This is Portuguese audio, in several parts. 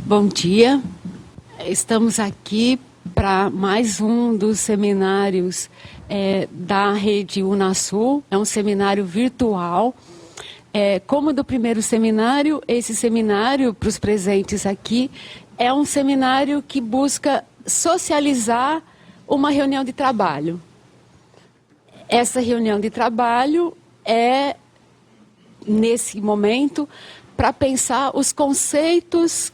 Bom dia, estamos aqui para mais um dos seminários da rede Unasul. É um seminário virtual. Como do primeiro seminário, esse seminário, para os presentes aqui, é um seminário que busca socializar uma reunião de trabalho. Essa reunião de trabalho é, nesse momento, para pensar os conceitos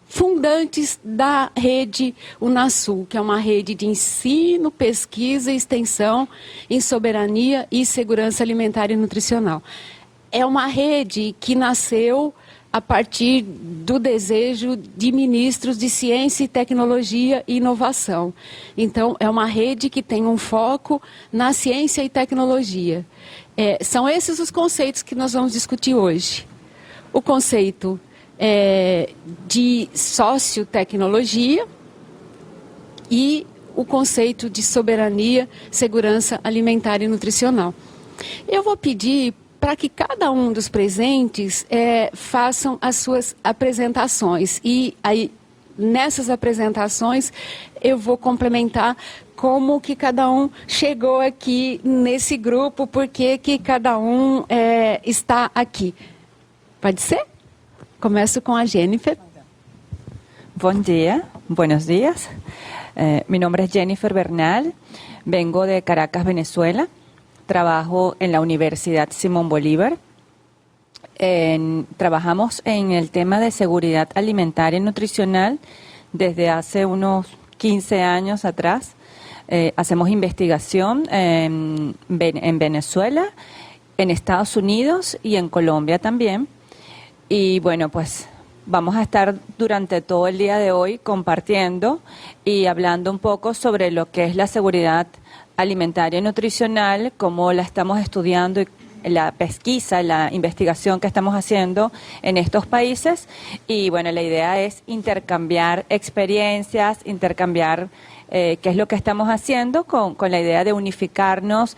fundantes da rede Unasul, que é uma rede de ensino, pesquisa e extensão em soberania e segurança alimentar e nutricional. É uma rede que nasceu a partir do desejo de ministros de ciência, tecnologia e inovação. Então, é uma rede que tem um foco na ciência e tecnologia. São esses os conceitos que nós vamos discutir hoje. O conceito de sociotecnologia e o conceito de soberania, segurança alimentar e nutricional. Eu vou pedir para que cada um dos presentes façam as suas apresentações. E aí, nessas apresentações, eu vou complementar como que cada um chegou aqui nesse grupo, porque que cada um está aqui. Pode ser? Começo com a Jennifer. Bom dia, buenos días. Mi nombre es Jennifer Bernal, vengo de Caracas, Venezuela. Trabajo en la Universidad Simón Bolívar. Trabajamos en el tema de seguridad alimentaria y nutricional desde hace unos 15 años atrás. Hacemos investigación en Venezuela, en Estados Unidos y en Colombia también. Y bueno, pues vamos a estar durante todo el día de hoy compartiendo y hablando un poco sobre lo que es la seguridad alimentaria y nutricional, cómo la estamos estudiando y la pesquisa, la investigación que estamos haciendo en estos países. Y bueno, la idea es intercambiar experiencias, intercambiar qué es lo que estamos haciendo con la idea de unificarnos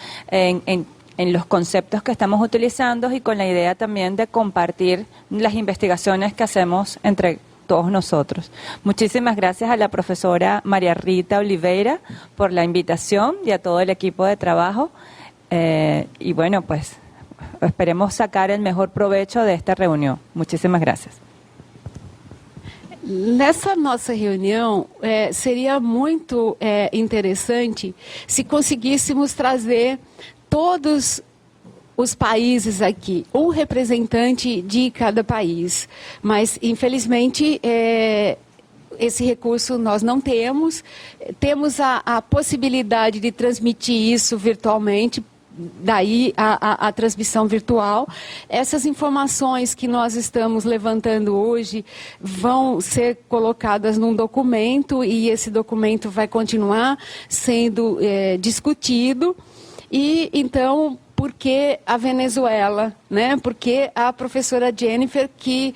en los conceptos que estamos utilizando y con la idea también de compartir las investigaciones que hacemos entre todos nosotros. Muchísimas gracias a la profesora María Rita Oliveira por la invitación y a todo el equipo de trabajo. Y bueno, pues esperemos sacar el mejor provecho de esta reunión. Muchísimas gracias. Nessa nossa reunião, seria muito interessante se conseguíssemos trazer todos os países aqui, um representante de cada país. Mas, infelizmente, esse recurso nós não temos. Temos a possibilidade de transmitir isso virtualmente, daí a transmissão virtual. Essas informações que nós estamos levantando hoje vão ser colocadas num documento e esse documento vai continuar sendo discutido. E, então, por que a Venezuela, né? Porque a professora Jennifer, que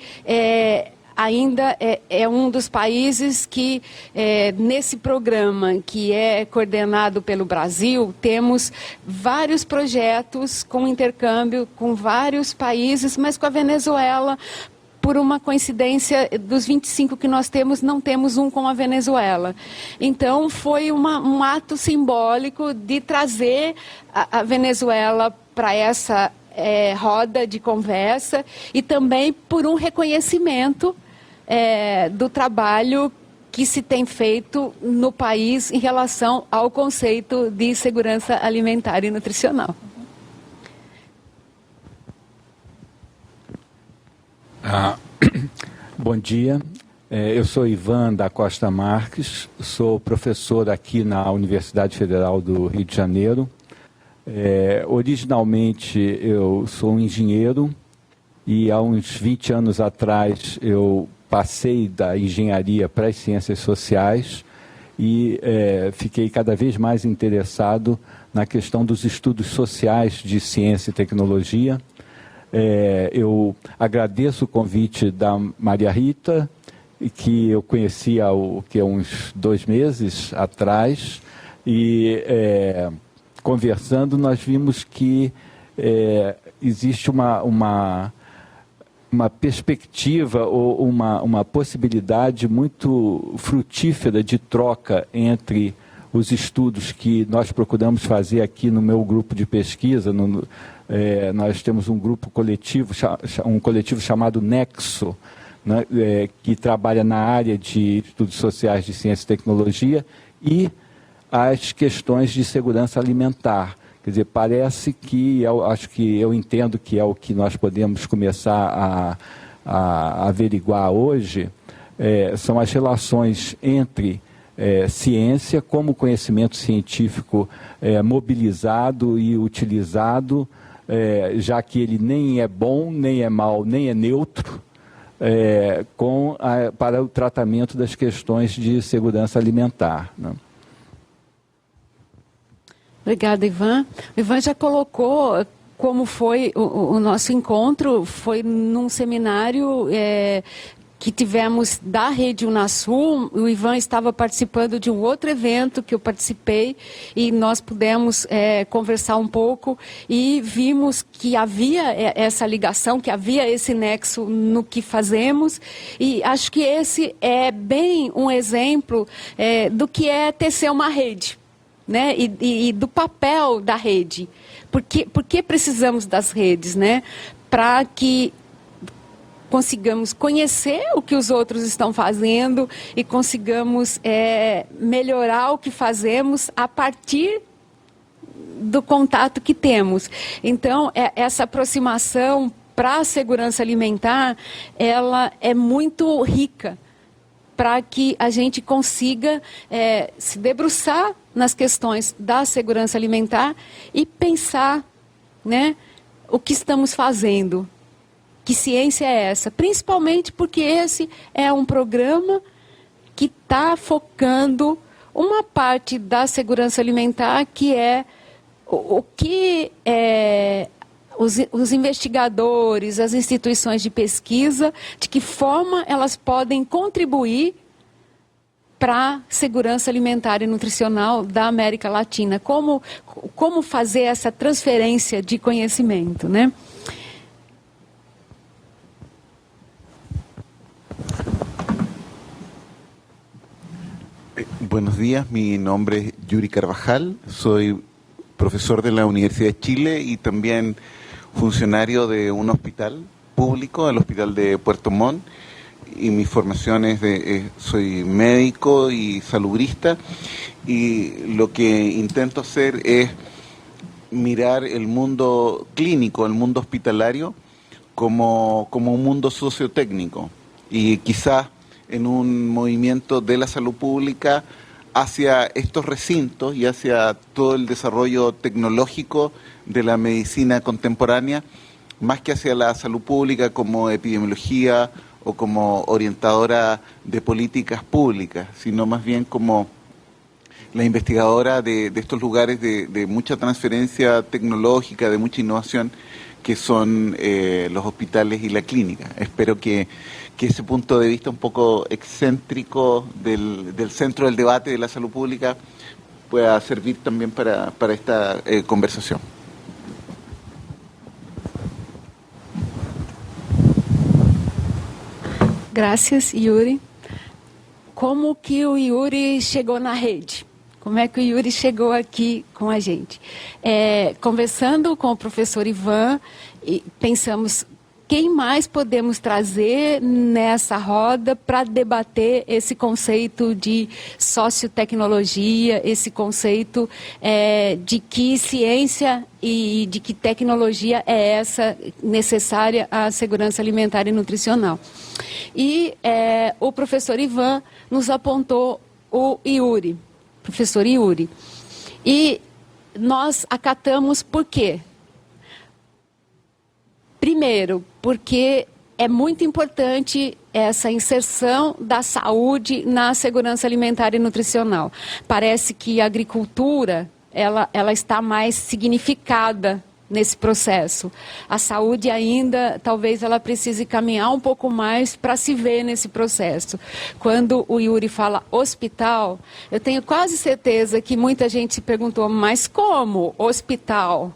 ainda é um dos países que, nesse programa que é coordenado pelo Brasil, temos vários projetos com intercâmbio com vários países, mas com a Venezuela, por uma coincidência, dos 25 que nós temos, não temos um com a Venezuela. Então, foi um ato simbólico de trazer a Venezuela para essa roda de conversa e também por um reconhecimento do trabalho que se tem feito no país em relação ao conceito de segurança alimentar e nutricional. Bom dia, eu sou Ivan da Costa Marques, sou professor aqui na Universidade Federal do Rio de Janeiro. Originalmente eu sou um engenheiro e há uns 20 anos atrás eu passei da engenharia para as ciências sociais e fiquei cada vez mais interessado na questão dos estudos sociais de ciência e tecnologia. Eu agradeço o convite da Maria Rita, que eu conheci há uns 2 meses atrás, e conversando nós vimos que existe uma perspectiva ou uma possibilidade muito frutífera de troca entre os estudos que nós procuramos fazer aqui no meu grupo de pesquisa. Nós temos um grupo coletivo, um coletivo chamado Nexo, né, que trabalha na área de estudos sociais de ciência e tecnologia e as questões de segurança alimentar. Quer dizer, parece que, eu entendo que é o que nós podemos começar a averiguar hoje, são as relações entre ciência como conhecimento científico mobilizado e utilizado, já que ele nem é bom, nem é mau, nem é neutro, para o tratamento das questões de segurança alimentar, né? Obrigada, Ivan. O Ivan já colocou como foi o nosso encontro. Foi num seminário que tivemos da Rede Unasul. O Ivan estava participando de um outro evento que eu participei e nós pudemos conversar um pouco e vimos que havia essa ligação, que havia esse nexo no que fazemos, e acho que esse é bem um exemplo do que é tecer uma rede, né? E do papel da rede. Por que precisamos das redes, né? Para que consigamos conhecer o que os outros estão fazendo e consigamos melhorar o que fazemos a partir do contato que temos. Então, essa aproximação para a segurança alimentar, ela é muito rica, para que a gente consiga se debruçar nas questões da segurança alimentar e pensar, né, o que estamos fazendo. Que ciência é essa? Principalmente porque esse é um programa que está focando uma parte da segurança alimentar, que é o que os investigadores, as instituições de pesquisa, de que forma elas podem contribuir para a segurança alimentar e nutricional da América Latina. Como fazer essa transferência de conhecimento, né? Buenos días, mi nombre es Yuri Carvajal, soy profesor de la Universidad de Chile y también funcionario de un hospital público, el Hospital de Puerto Montt, y mi formación soy médico y salubrista, y lo que intento hacer es mirar el mundo clínico, el mundo hospitalario, como un mundo sociotécnico, y quizás en un movimiento de la salud pública hacia estos recintos y hacia todo el desarrollo tecnológico de la medicina contemporánea, más que hacia la salud pública como epidemiología o como orientadora de políticas públicas, sino más bien como la investigadora de estos lugares de mucha transferencia tecnológica, de mucha innovación, que son los hospitales y la clínica. Espero que ese punto de vista un poco excéntrico del centro del debate de la salud pública pueda servir también para esta conversación. Graças, Yuri. Como que o Yuri chegou na rede? Como é que o Yuri chegou aqui com a gente? Conversando com o professor Ivan, pensamos quem mais podemos trazer nessa roda para debater esse conceito de sociotecnologia, esse conceito de que ciência e de que tecnologia é essa necessária à segurança alimentar e nutricional. E o professor Ivan nos apontou o Yuri, professor Yuri. E nós acatamos por quê? Primeiro, porque é muito importante essa inserção da saúde na segurança alimentar e nutricional. Parece que a agricultura ela está mais significada nesse processo. A saúde ainda, talvez ela precise caminhar um pouco mais para se ver nesse processo. Quando o Yuri fala hospital, eu tenho quase certeza que muita gente se perguntou, mas como hospital?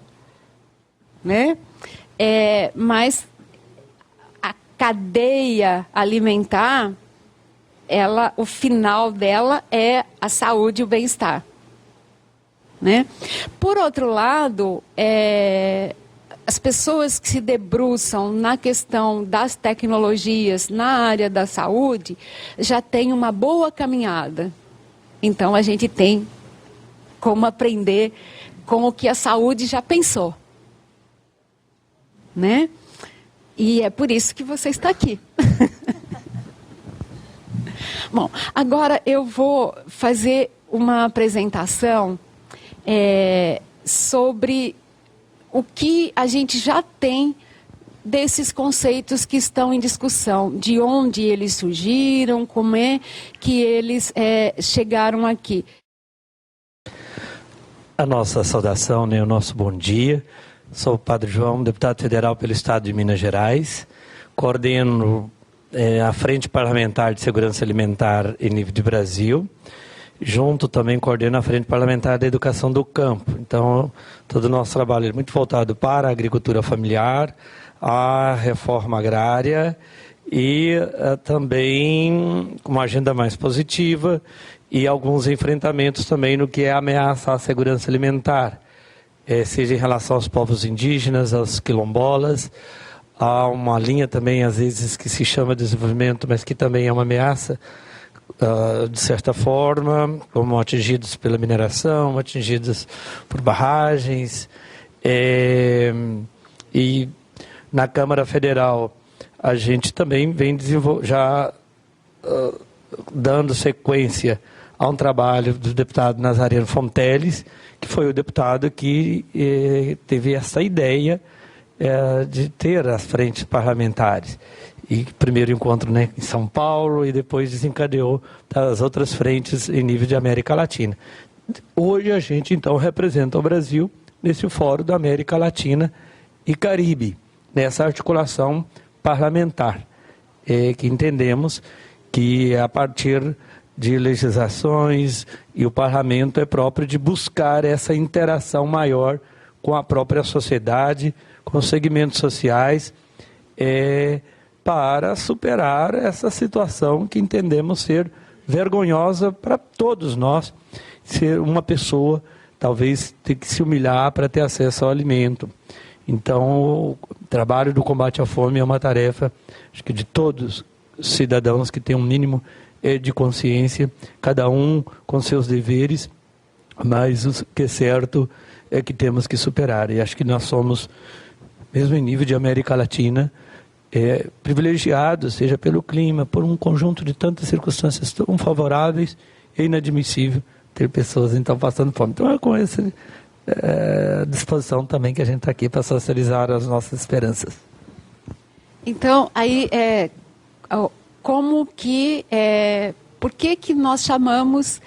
Né? Mas cadeia alimentar, o final dela é a saúde e o bem-estar, né? Por outro lado, as pessoas que se debruçam na questão das tecnologias na área da saúde já têm uma boa caminhada. Então, a gente tem como aprender com o que a saúde já pensou, né? E é por isso que você está aqui. Bom, agora eu vou fazer uma apresentação sobre o que a gente já tem desses conceitos que estão em discussão, de onde eles surgiram, como é que eles chegaram aqui. A nossa saudação, né, o nosso bom dia. Sou o Padre João, deputado federal pelo Estado de Minas Gerais. Coordeno a Frente Parlamentar de Segurança Alimentar em nível de Brasil. Junto também coordeno a Frente Parlamentar da Educação do Campo. Então, todo o nosso trabalho é muito voltado para a agricultura familiar, a reforma agrária e também uma agenda mais positiva e alguns enfrentamentos também no que é ameaça à segurança alimentar, seja em relação aos povos indígenas, aos quilombolas. Há uma linha também, às vezes, que se chama desenvolvimento, mas que também é uma ameaça, de certa forma, como atingidos pela mineração, atingidos por barragens. E na Câmara Federal, a gente também vem já dando sequência a um trabalho do deputado Nazareno Fonteles, que foi o deputado que teve essa ideia de ter as frentes parlamentares. E primeiro encontro, né, em São Paulo e depois desencadeou as outras frentes em nível de América Latina. Hoje a gente então representa o Brasil nesse Fórum da América Latina e Caribe, nessa articulação parlamentar, que entendemos que a partir de legislações e o parlamento é próprio de buscar essa interação maior com a própria sociedade, com os segmentos sociais, para superar essa situação que entendemos ser vergonhosa para todos nós, ser uma pessoa talvez ter que se humilhar para ter acesso ao alimento. Então, o trabalho do combate à fome é uma tarefa, acho que de todos os cidadãos que têm um mínimo de consciência, cada um com seus deveres, mas o que é certo é que temos que superar. E acho que nós somos, mesmo em nível de América Latina, privilegiados, seja pelo clima, por um conjunto de tantas circunstâncias tão favoráveis, é inadmissível ter pessoas então passando fome. Então é com essa disposição também que a gente está aqui para socializar as nossas esperanças. Então, aí, como que, por que nós chamamos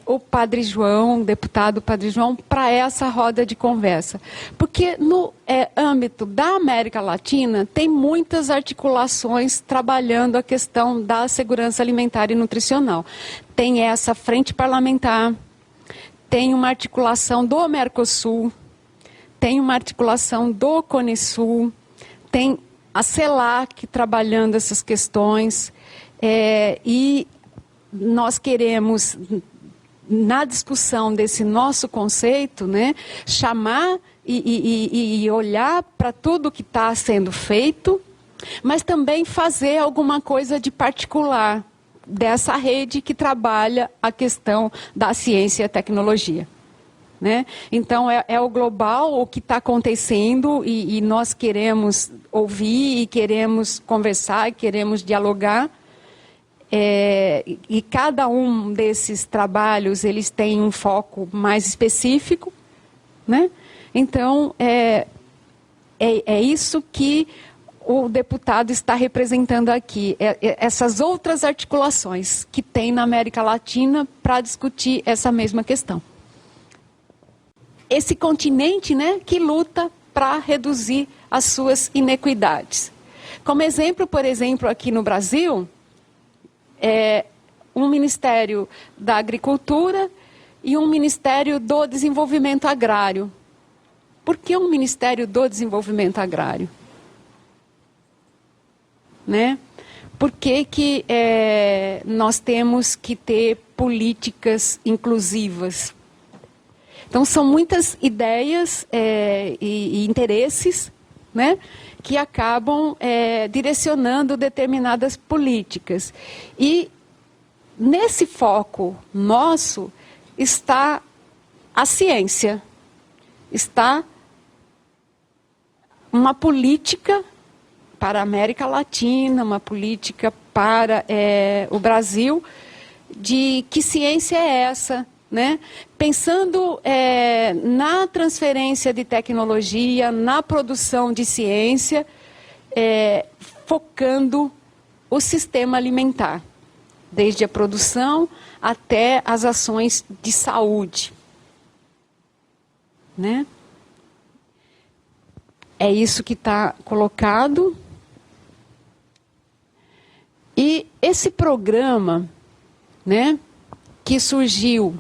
o Padre João, o deputado Padre João, para essa roda de conversa? Porque no âmbito da América Latina tem muitas articulações trabalhando a questão da segurança alimentar e nutricional. Tem essa frente parlamentar, tem uma articulação do Mercosul, tem uma articulação do Conesul, tem a CELAC trabalhando essas questões, e nós queremos, na discussão desse nosso conceito, né, chamar e olhar para tudo que está sendo feito, mas também fazer alguma coisa de particular dessa rede que trabalha a questão da ciência e tecnologia, né? Então, é o global, o que está acontecendo, e nós queremos ouvir, e queremos conversar, e queremos dialogar. E cada um desses trabalhos, eles têm um foco mais específico, né? Então, é isso que o deputado está representando aqui, essas outras articulações que tem na América Latina para discutir essa mesma questão. Esse continente, né, que luta para reduzir as suas inequidades. Como exemplo, por exemplo, aqui no Brasil, um Ministério da Agricultura e um Ministério do Desenvolvimento Agrário. Por que um Ministério do Desenvolvimento Agrário? né? Por que nós temos que ter políticas inclusivas? Então, são muitas ideias e interesses, né, que acabam direcionando determinadas políticas. E nesse foco nosso está a ciência, está uma política para a América Latina, uma política para o Brasil, de que ciência é essa, né? Pensando na transferência de tecnologia, na produção de ciência, focando o sistema alimentar, desde a produção até as ações de saúde, né? É isso que está colocado. E esse programa, né, que surgiu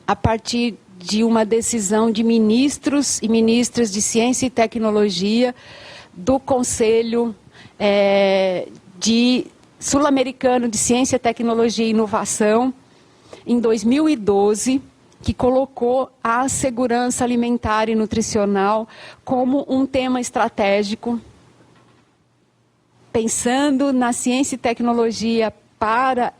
a partir de uma decisão de ministros e ministras de Ciência e Tecnologia do Conselho Sul-Americano de Ciência, Tecnologia e Inovação, em 2012, que colocou a segurança alimentar e nutricional como um tema estratégico, pensando na ciência e tecnologia para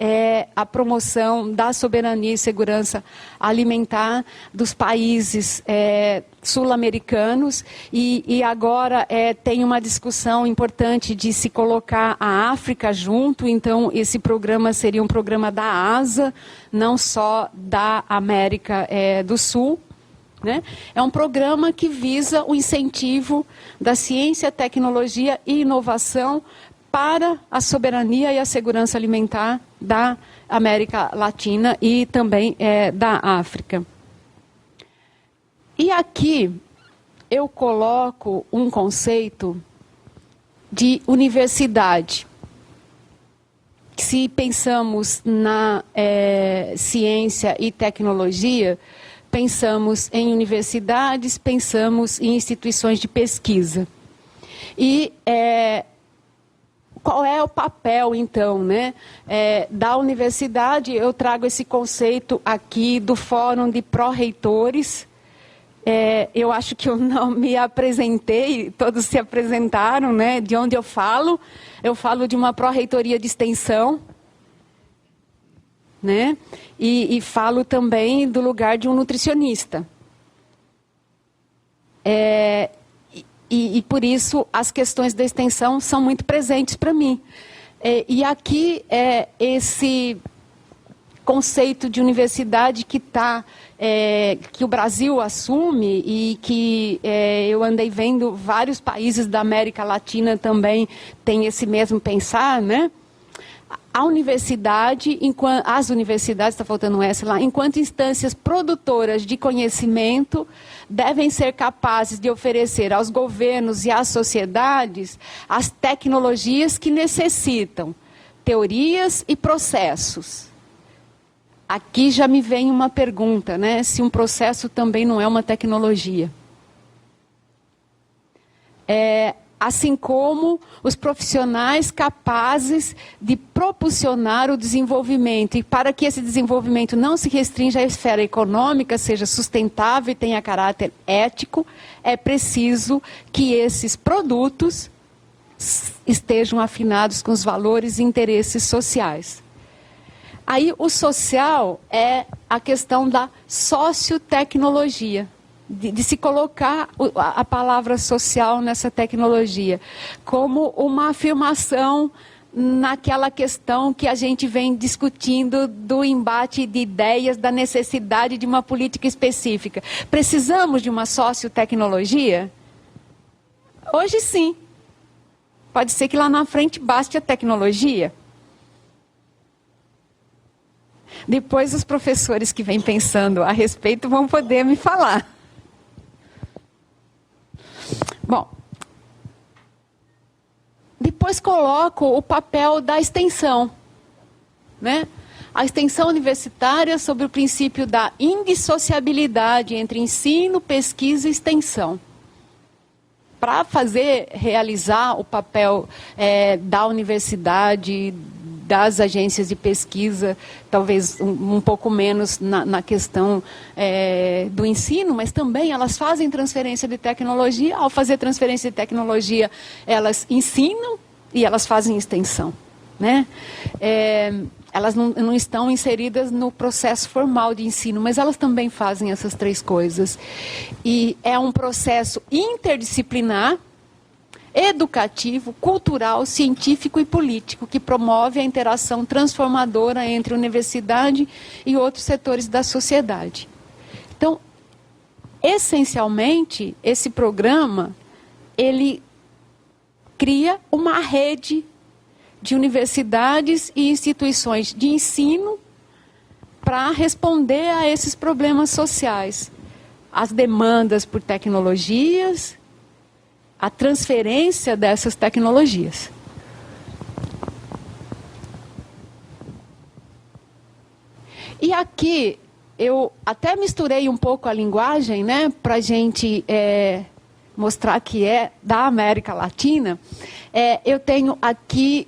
a promoção da soberania e segurança alimentar dos países sul-americanos. E agora tem uma discussão importante de se colocar a África junto. Então, esse programa seria um programa da ASA, não só da América do Sul, né? É um programa que visa o incentivo da ciência, tecnologia e inovação para a soberania e a segurança alimentar da América Latina e também da África. E aqui eu coloco um conceito de universidade. Se pensamos na ciência e tecnologia, pensamos em universidades, pensamos em instituições de pesquisa. E qual é o papel, então, né, da universidade? Eu trago esse conceito aqui do Fórum de Pró-Reitores. Eu acho que eu não me apresentei, todos se apresentaram, né, de onde eu falo. Eu falo de uma pró-reitoria de extensão, né, e falo também do lugar de um nutricionista. E por isso as questões da extensão são muito presentes para mim. E aqui esse conceito de universidade que o Brasil assume e que eu andei vendo vários países da América Latina também têm esse mesmo pensar, né? A universidade, as universidades, está faltando um S lá, enquanto instâncias produtoras de conhecimento, devem ser capazes de oferecer aos governos e às sociedades as tecnologias que necessitam, teorias e processos. Aqui já me vem uma pergunta, né? Se um processo também não é uma tecnologia. Assim como os profissionais capazes de propulsionar o desenvolvimento. E para que esse desenvolvimento não se restrinja à esfera econômica, seja sustentável e tenha caráter ético, é preciso que esses produtos estejam afinados com os valores e interesses sociais. Aí o social é a questão da sociotecnologia. De se colocar a palavra social nessa tecnologia, como uma afirmação naquela questão que a gente vem discutindo do embate de ideias, da necessidade de uma política específica. Precisamos de uma sociotecnologia? Hoje sim. Pode ser que lá na frente baste a tecnologia. Depois os professores que vêm pensando a respeito vão poder me falar. Bom, depois coloco o papel da extensão, né? A extensão universitária sobre o princípio da indissociabilidade entre ensino, pesquisa e extensão. para realizar o papel da universidade, das agências de pesquisa, talvez um pouco menos na questão do ensino, mas também elas fazem transferência de tecnologia. Ao fazer transferência de tecnologia, elas ensinam e elas fazem extensão, né? Elas não estão inseridas no processo formal de ensino, mas elas também fazem essas três coisas. E é um processo interdisciplinar, educativo, cultural, científico e político, que promove a interação transformadora entre a universidade e outros setores da sociedade. Então, essencialmente, esse programa, ele cria uma rede de universidades e instituições de ensino para responder a esses problemas sociais, as demandas por tecnologias, a transferência dessas tecnologias. E aqui eu até misturei um pouco a linguagem, né, para a gente mostrar que é da América Latina. Eu tenho aqui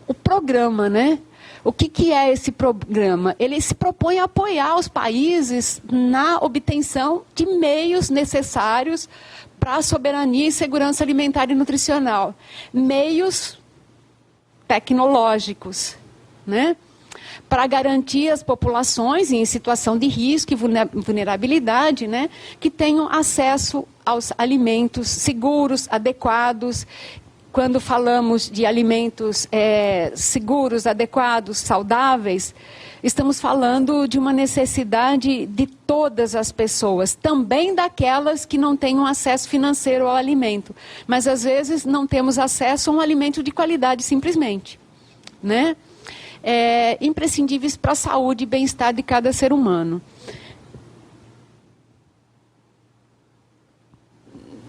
o programa, né? O que é esse programa? Ele se propõe a apoiar os países na obtenção de meios necessários para a soberania e segurança alimentar e nutricional. Meios tecnológicos, né? Para garantir as populações em situação de risco e vulnerabilidade, né? Que tenham acesso aos alimentos seguros, adequados. Quando falamos de alimentos seguros, adequados, saudáveis, estamos falando de uma necessidade de todas as pessoas, também daquelas que não têm um acesso financeiro ao alimento. Mas, às vezes, não temos acesso a um alimento de qualidade, simplesmente, né? Imprescindíveis para a saúde e bem-estar de cada ser humano.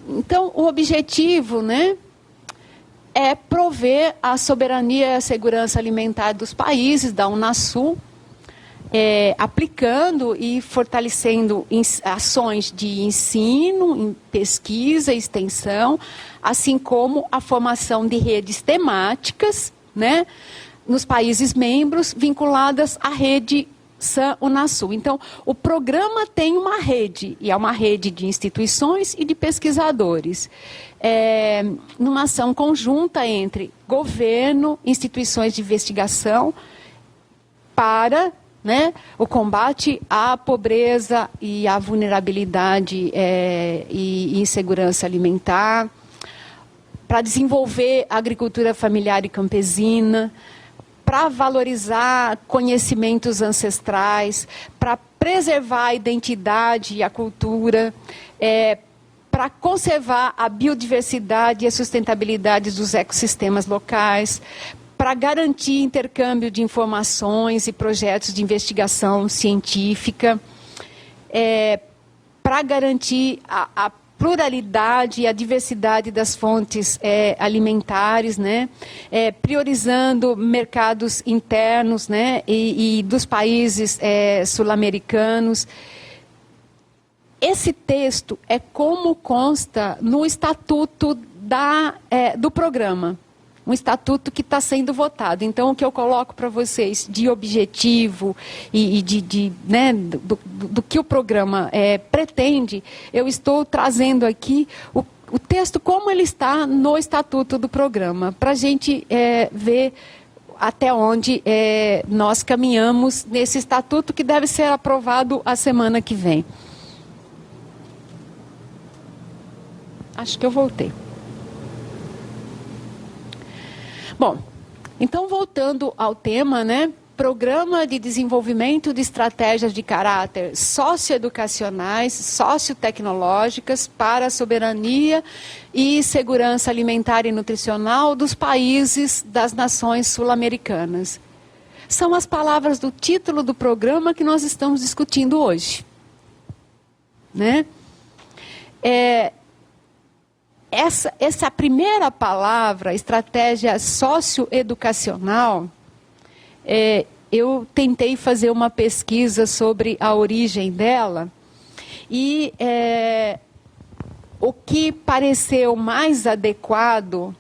Então, o objetivo, né, é prover a soberania e a segurança alimentar dos países, da Unasul, aplicando e fortalecendo ações de ensino, pesquisa e extensão, assim como a formação de redes temáticas, né, nos países membros, vinculadas à rede SAN-Unasul. Então, o programa tem uma rede, e é uma rede de instituições e de pesquisadores, numa ação conjunta entre governo, instituições de investigação, para, né, o combate à pobreza e à vulnerabilidade e insegurança alimentar, para desenvolver a agricultura familiar e campesina, para valorizar conhecimentos ancestrais, para preservar a identidade e a cultura, para conservar a biodiversidade e a sustentabilidade dos ecossistemas locais, para garantir intercâmbio de informações e projetos de investigação científica, para garantir a pluralidade e a diversidade das fontes alimentares, né? Priorizando mercados internos, né? e dos países sul-americanos. Esse texto é como consta no estatuto do programa, um estatuto que está sendo votado. Então, o que eu coloco para vocês de objetivo e né, do que o programa pretende, eu estou trazendo aqui o texto como ele está no estatuto do programa, para a gente ver até onde nós caminhamos nesse estatuto, que deve ser aprovado a semana que vem. Acho que eu voltei. Bom, então voltando ao tema, né? Programa de desenvolvimento de estratégias de caráter socioeducacionais, sociotecnológicas para a soberania e segurança alimentar e nutricional dos países das nações sul-americanas. São as palavras do título do programa que nós estamos discutindo hoje, né? Essa primeira palavra, estratégia socioeducacional, eu tentei fazer uma pesquisa sobre a origem dela e o que pareceu mais adequado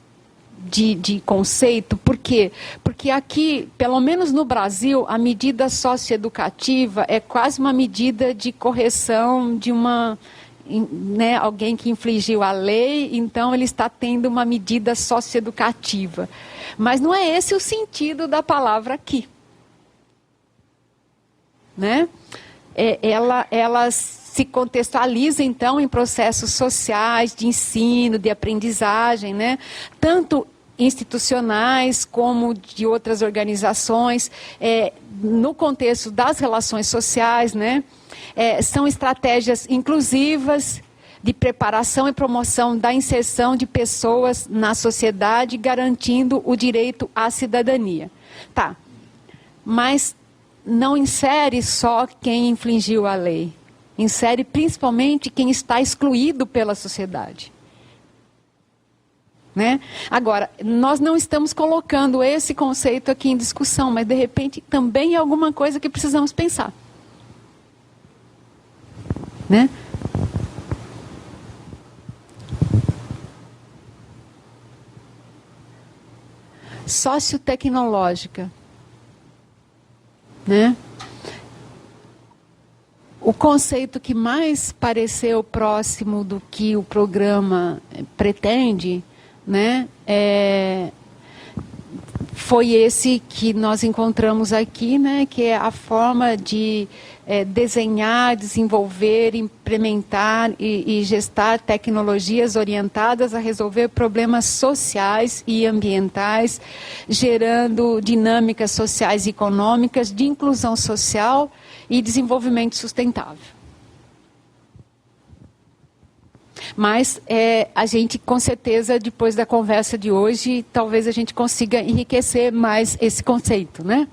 de conceito, por quê? Porque aqui, pelo menos no Brasil, a medida socioeducativa é quase uma medida de correção de uma, né, alguém que infringiu a lei, então ele está tendo uma medida socioeducativa. Mas não é esse o sentido da palavra aqui. Né? Ela se contextualiza, então, em processos sociais, de ensino, de aprendizagem, né? Tanto institucionais como de outras organizações, no contexto das relações sociais, né? São estratégias inclusivas de preparação e promoção da inserção de pessoas na sociedade, garantindo o direito à cidadania. Tá, mas não insere só quem infringiu a lei. Insere principalmente quem está excluído pela sociedade. Né? Agora, nós não estamos colocando esse conceito aqui em discussão, mas de repente também é alguma coisa que precisamos pensar. Né? Sociotecnológica. Né? O conceito que mais pareceu próximo do que o programa pretende, né, foi esse que nós encontramos aqui, né, que é a forma de desenhar, desenvolver, implementar e gestar tecnologias orientadas a resolver problemas sociais e ambientais, gerando dinâmicas sociais e econômicas de inclusão social e desenvolvimento sustentável. Mas a gente, com certeza, depois da conversa de hoje, talvez a gente consiga enriquecer mais esse conceito, né?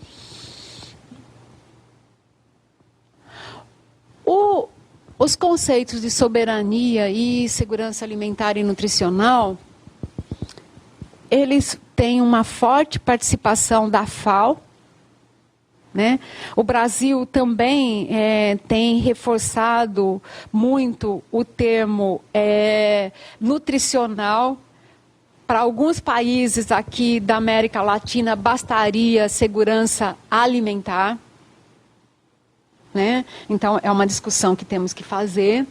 Os conceitos de soberania e segurança alimentar e nutricional, eles têm uma forte participação da FAO, né? O Brasil também tem reforçado muito o termo nutricional. Para alguns países aqui da América Latina, bastaria segurança alimentar. Né? Então, é uma discussão que temos que fazer.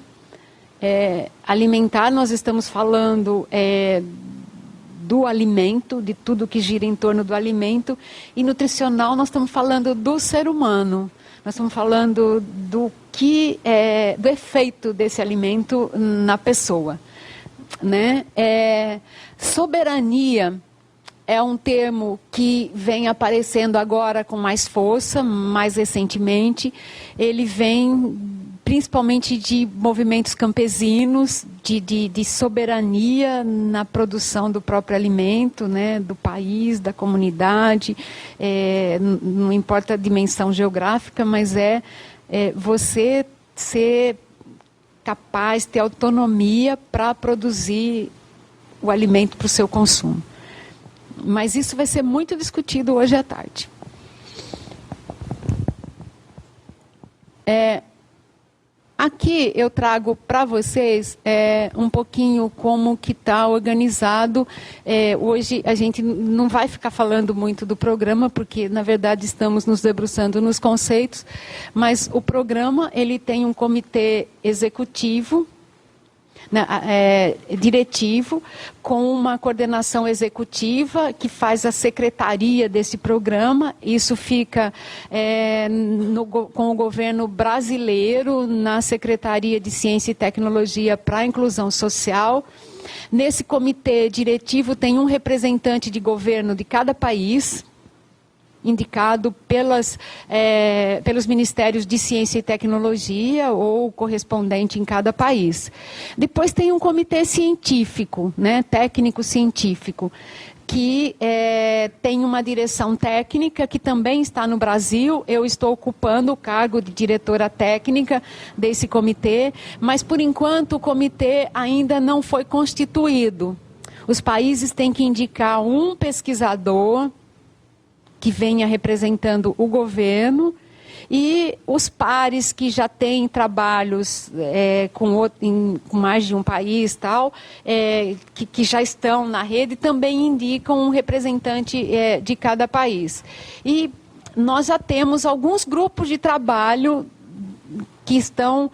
Alimentar, nós estamos falando do alimento, de tudo que gira em torno do alimento, e nutricional nós estamos falando do ser humano, nós estamos falando do efeito desse alimento na pessoa. Né? Soberania é um termo que vem aparecendo agora com mais força, mais recentemente. Ele vem principalmente de movimentos campesinos, de soberania na produção do próprio alimento, né, do país, da comunidade, não importa a dimensão geográfica, mas você ser capaz, ter autonomia para produzir o alimento para o seu consumo. Mas isso vai ser muito discutido hoje à tarde. Aqui eu trago para vocês um pouquinho como que está organizado. Hoje a gente não vai ficar falando muito do programa, porque na verdade estamos nos debruçando nos conceitos, mas o programa ele tem um comitê executivo, diretivo, com uma coordenação executiva que faz a secretaria desse programa. Isso fica com o governo brasileiro, na Secretaria de Ciência e Tecnologia para a Inclusão Social. Nesse comitê diretivo tem um representante de governo de cada país, indicado pelos Ministérios de Ciência e Tecnologia ou correspondente em cada país. Depois tem um comitê científico, né, técnico-científico, que tem uma direção técnica que também está no Brasil. Eu estou ocupando o cargo de diretora técnica desse comitê, mas por enquanto o comitê ainda não foi constituído. Os países têm que indicar um pesquisador que venha representando o governo e os pares que já têm trabalhos com mais de um país, tal, que já estão na rede, também indicam um representante de cada país. E nós já temos alguns grupos de trabalho que estão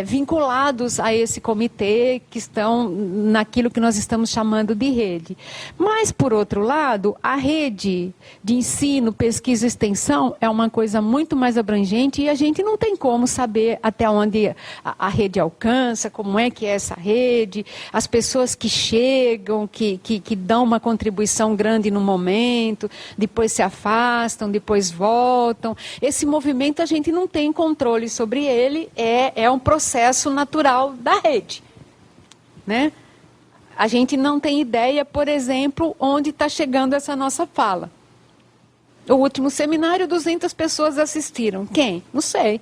vinculados a esse comitê, que estão naquilo que nós estamos chamando de rede. Mas, por outro lado, a rede de ensino, pesquisa e extensão é uma coisa muito mais abrangente e a gente não tem como saber até onde a rede alcança, como é que é essa rede, as pessoas que chegam, que dão uma contribuição grande no momento, depois se afastam, depois voltam. Esse movimento a gente não tem controle sobre ele, é um processo natural da rede, né? A gente não tem ideia, por exemplo, onde está chegando essa nossa fala. O último seminário, 200 pessoas assistiram. Quem? Não sei.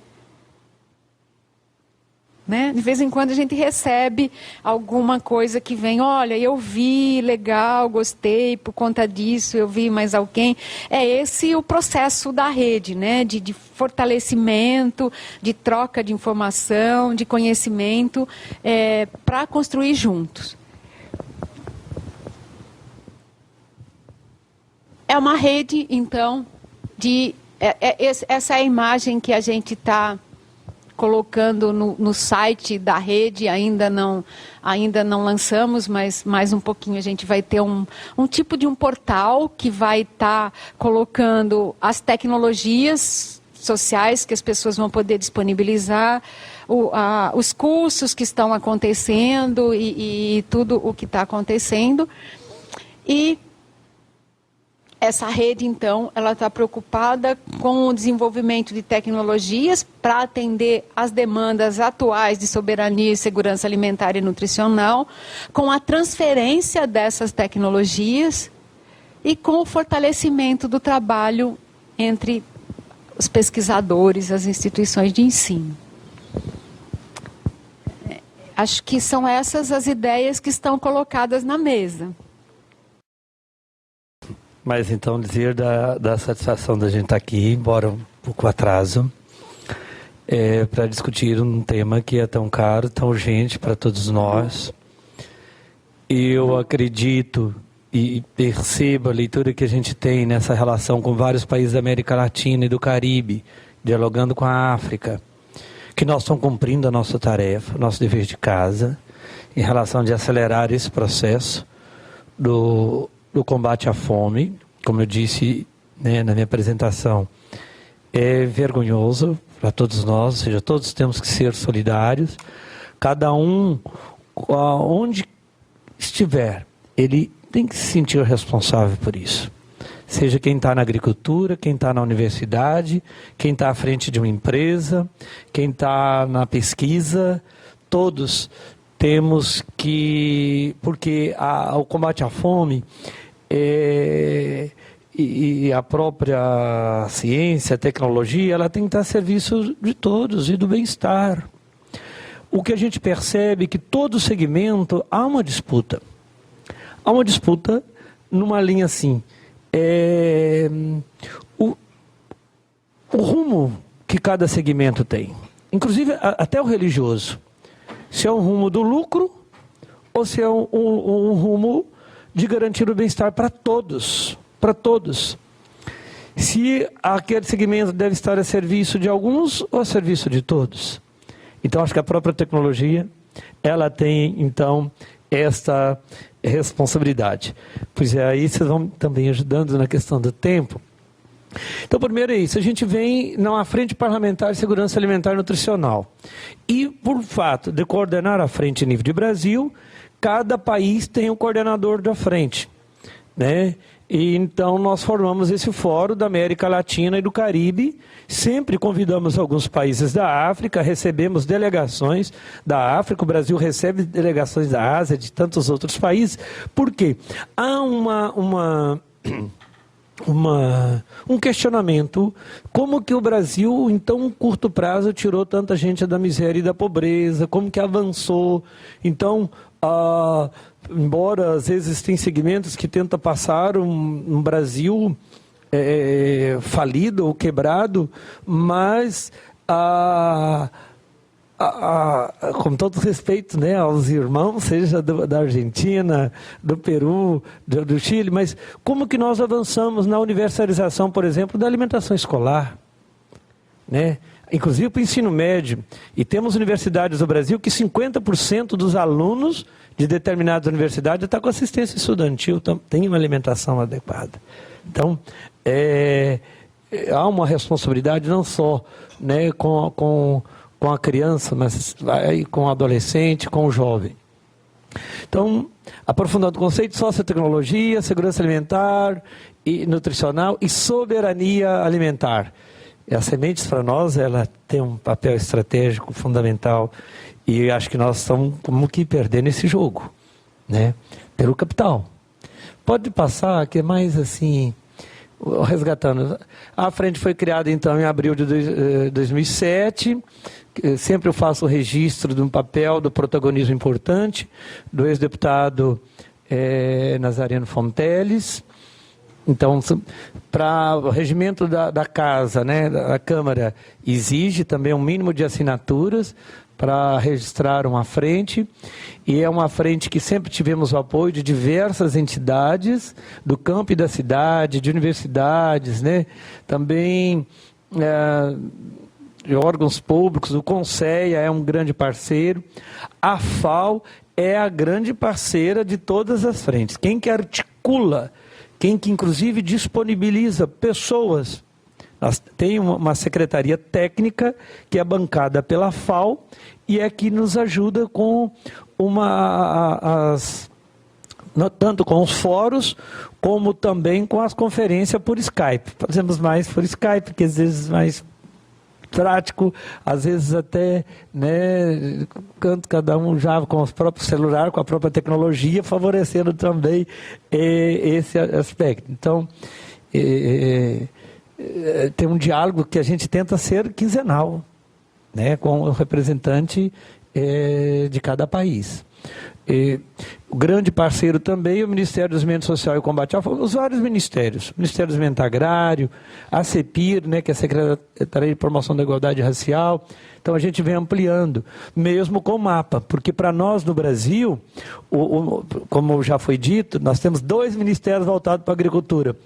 Né? De vez em quando a gente recebe alguma coisa que vem, olha, eu vi, legal, gostei, por conta disso, eu vi mais alguém. É esse o processo da rede, né? De fortalecimento, de troca de informação, de conhecimento, para construir juntos. É uma rede, então, essa é a imagem que a gente está colocando no site da rede, ainda não lançamos, mas mais um pouquinho a gente vai ter um tipo de um portal que vai estar colocando as tecnologias sociais que as pessoas vão poder disponibilizar, os cursos que estão acontecendo e tudo o que está acontecendo. E essa rede, então, ela está preocupada com o desenvolvimento de tecnologias para atender às demandas atuais de soberania e segurança alimentar e nutricional, com a transferência dessas tecnologias e com o fortalecimento do trabalho entre os pesquisadores, as instituições de ensino. Acho que são essas as ideias que estão colocadas na mesa. Mas então dizer da satisfação da gente estar aqui, embora um pouco atraso, para discutir um tema que é tão caro, tão urgente para todos nós. Eu acredito e percebo a leitura que a gente tem nessa relação com vários países da América Latina e do Caribe, dialogando com a África, que nós estamos cumprindo a nossa tarefa, nosso dever de casa, em relação de acelerar esse processo do combate à fome. Como eu disse, né, na minha apresentação, é vergonhoso para todos nós, ou seja, todos temos que ser solidários. Cada um, onde estiver, ele tem que se sentir responsável por isso. Seja quem está na agricultura, quem está na universidade, quem está à frente de uma empresa, quem está na pesquisa, todos temos que... Porque o combate à fome e a própria ciência, a tecnologia, ela tem que estar a serviço de todos e do bem-estar. O que a gente percebe é que todo segmento há uma disputa. Há uma disputa numa linha assim. O rumo que cada segmento tem. Inclusive até o religioso. Se é um rumo do lucro ou se é um rumo de garantir o bem-estar para todos. Para todos. Se aquele segmento deve estar a serviço de alguns ou a serviço de todos. Então, acho que a própria tecnologia, ela tem, então, esta responsabilidade. Pois é, aí vocês vão também ajudando na questão do tempo. Então, primeiro é isso, a gente vem na Frente Parlamentar de Segurança Alimentar e Nutricional. E, por fato de coordenar a frente em nível de Brasil, cada país tem um coordenador da frente, né? E então nós formamos esse fórum da América Latina e do Caribe, sempre convidamos alguns países da África, recebemos delegações da África, o Brasil recebe delegações da Ásia, de tantos outros países. Por quê? Há um questionamento, como que o Brasil, em tão curto prazo, tirou tanta gente da miséria e da pobreza, como que avançou. Então, embora às vezes tem segmentos que tentam passar um Brasil falido ou quebrado, mas com todo respeito, né, aos irmãos, seja da Argentina, do Peru, do Chile, mas como que nós avançamos na universalização, por exemplo, da alimentação escolar, né? Inclusive para o ensino médio. E temos universidades no Brasil que 50% dos alunos de determinadas universidades estão com assistência estudantil, tem uma alimentação adequada. Então, há uma responsabilidade não só, né, com a criança, mas com o adolescente, com o jovem. Então, aprofundando o conceito, sociotecnologia, segurança alimentar e nutricional e soberania alimentar. As sementes, para nós, ela tem um papel estratégico fundamental e acho que nós estamos como que perdendo esse jogo, né, pelo capital. Pode passar, que é mais assim, resgatando. A frente foi criada, então, em abril de 2007. Sempre eu faço o registro de um papel, do protagonismo importante, do ex-deputado Nazareno Fonteles. Então, para o regimento da casa, né, da Câmara, exige também um mínimo de assinaturas para registrar uma frente, e é uma frente que sempre tivemos o apoio de diversas entidades, do campo e da cidade, de universidades, né, também de órgãos públicos, o Conceia é um grande parceiro, a FAO é a grande parceira de todas as frentes, quem que articula, quem que inclusive disponibiliza pessoas. Nós tem uma secretaria técnica que é bancada pela FAO e é que nos ajuda com tanto com os fóruns, como também com as conferências por Skype. Fazemos mais por Skype, que às vezes mais prático, às vezes até, né, cada um já com os próprios celulares, com a própria tecnologia, favorecendo também esse aspecto. Então, tem um diálogo que a gente tenta ser quinzenal, né, com o representante de cada país. O grande parceiro também é o Ministério do Desenvolvimento Social e Combate à Fome, os vários ministérios, o Ministério do Desenvolvimento Agrário, a CEPIR, né, que é a Secretaria de Promoção da Igualdade Racial. Então a gente vem ampliando, mesmo com o mapa, porque para nós no Brasil, como já foi dito, nós temos 2 ministérios voltados para a agricultura.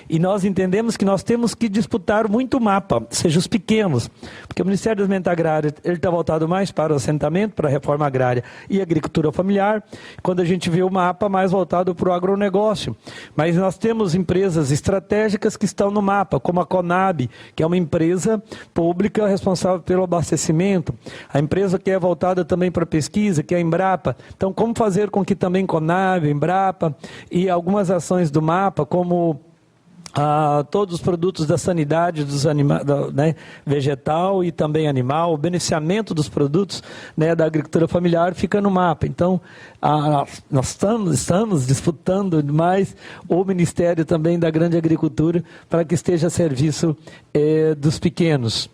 E nós entendemos que nós temos que disputar muito o mapa, seja os pequenos, porque o Ministério do Desenvolvimento Agrário está voltado mais para o assentamento, para a reforma agrária e agricultura familiar, quando a gente vê o mapa mais voltado para o agronegócio. Mas nós temos empresas estratégicas que estão no mapa, como a Conab, que é uma empresa pública responsável pelo abastecimento, a empresa que é voltada também para a pesquisa, que é a Embrapa. Então, como fazer com que também Conab, Embrapa e algumas ações do mapa, como todos os produtos da sanidade dos né, vegetal e também animal, o beneficiamento dos produtos, né, da agricultura familiar fica no mapa. Então, nós estamos disputando mais o Ministério também da Grande Agricultura para que esteja a serviço dos pequenos,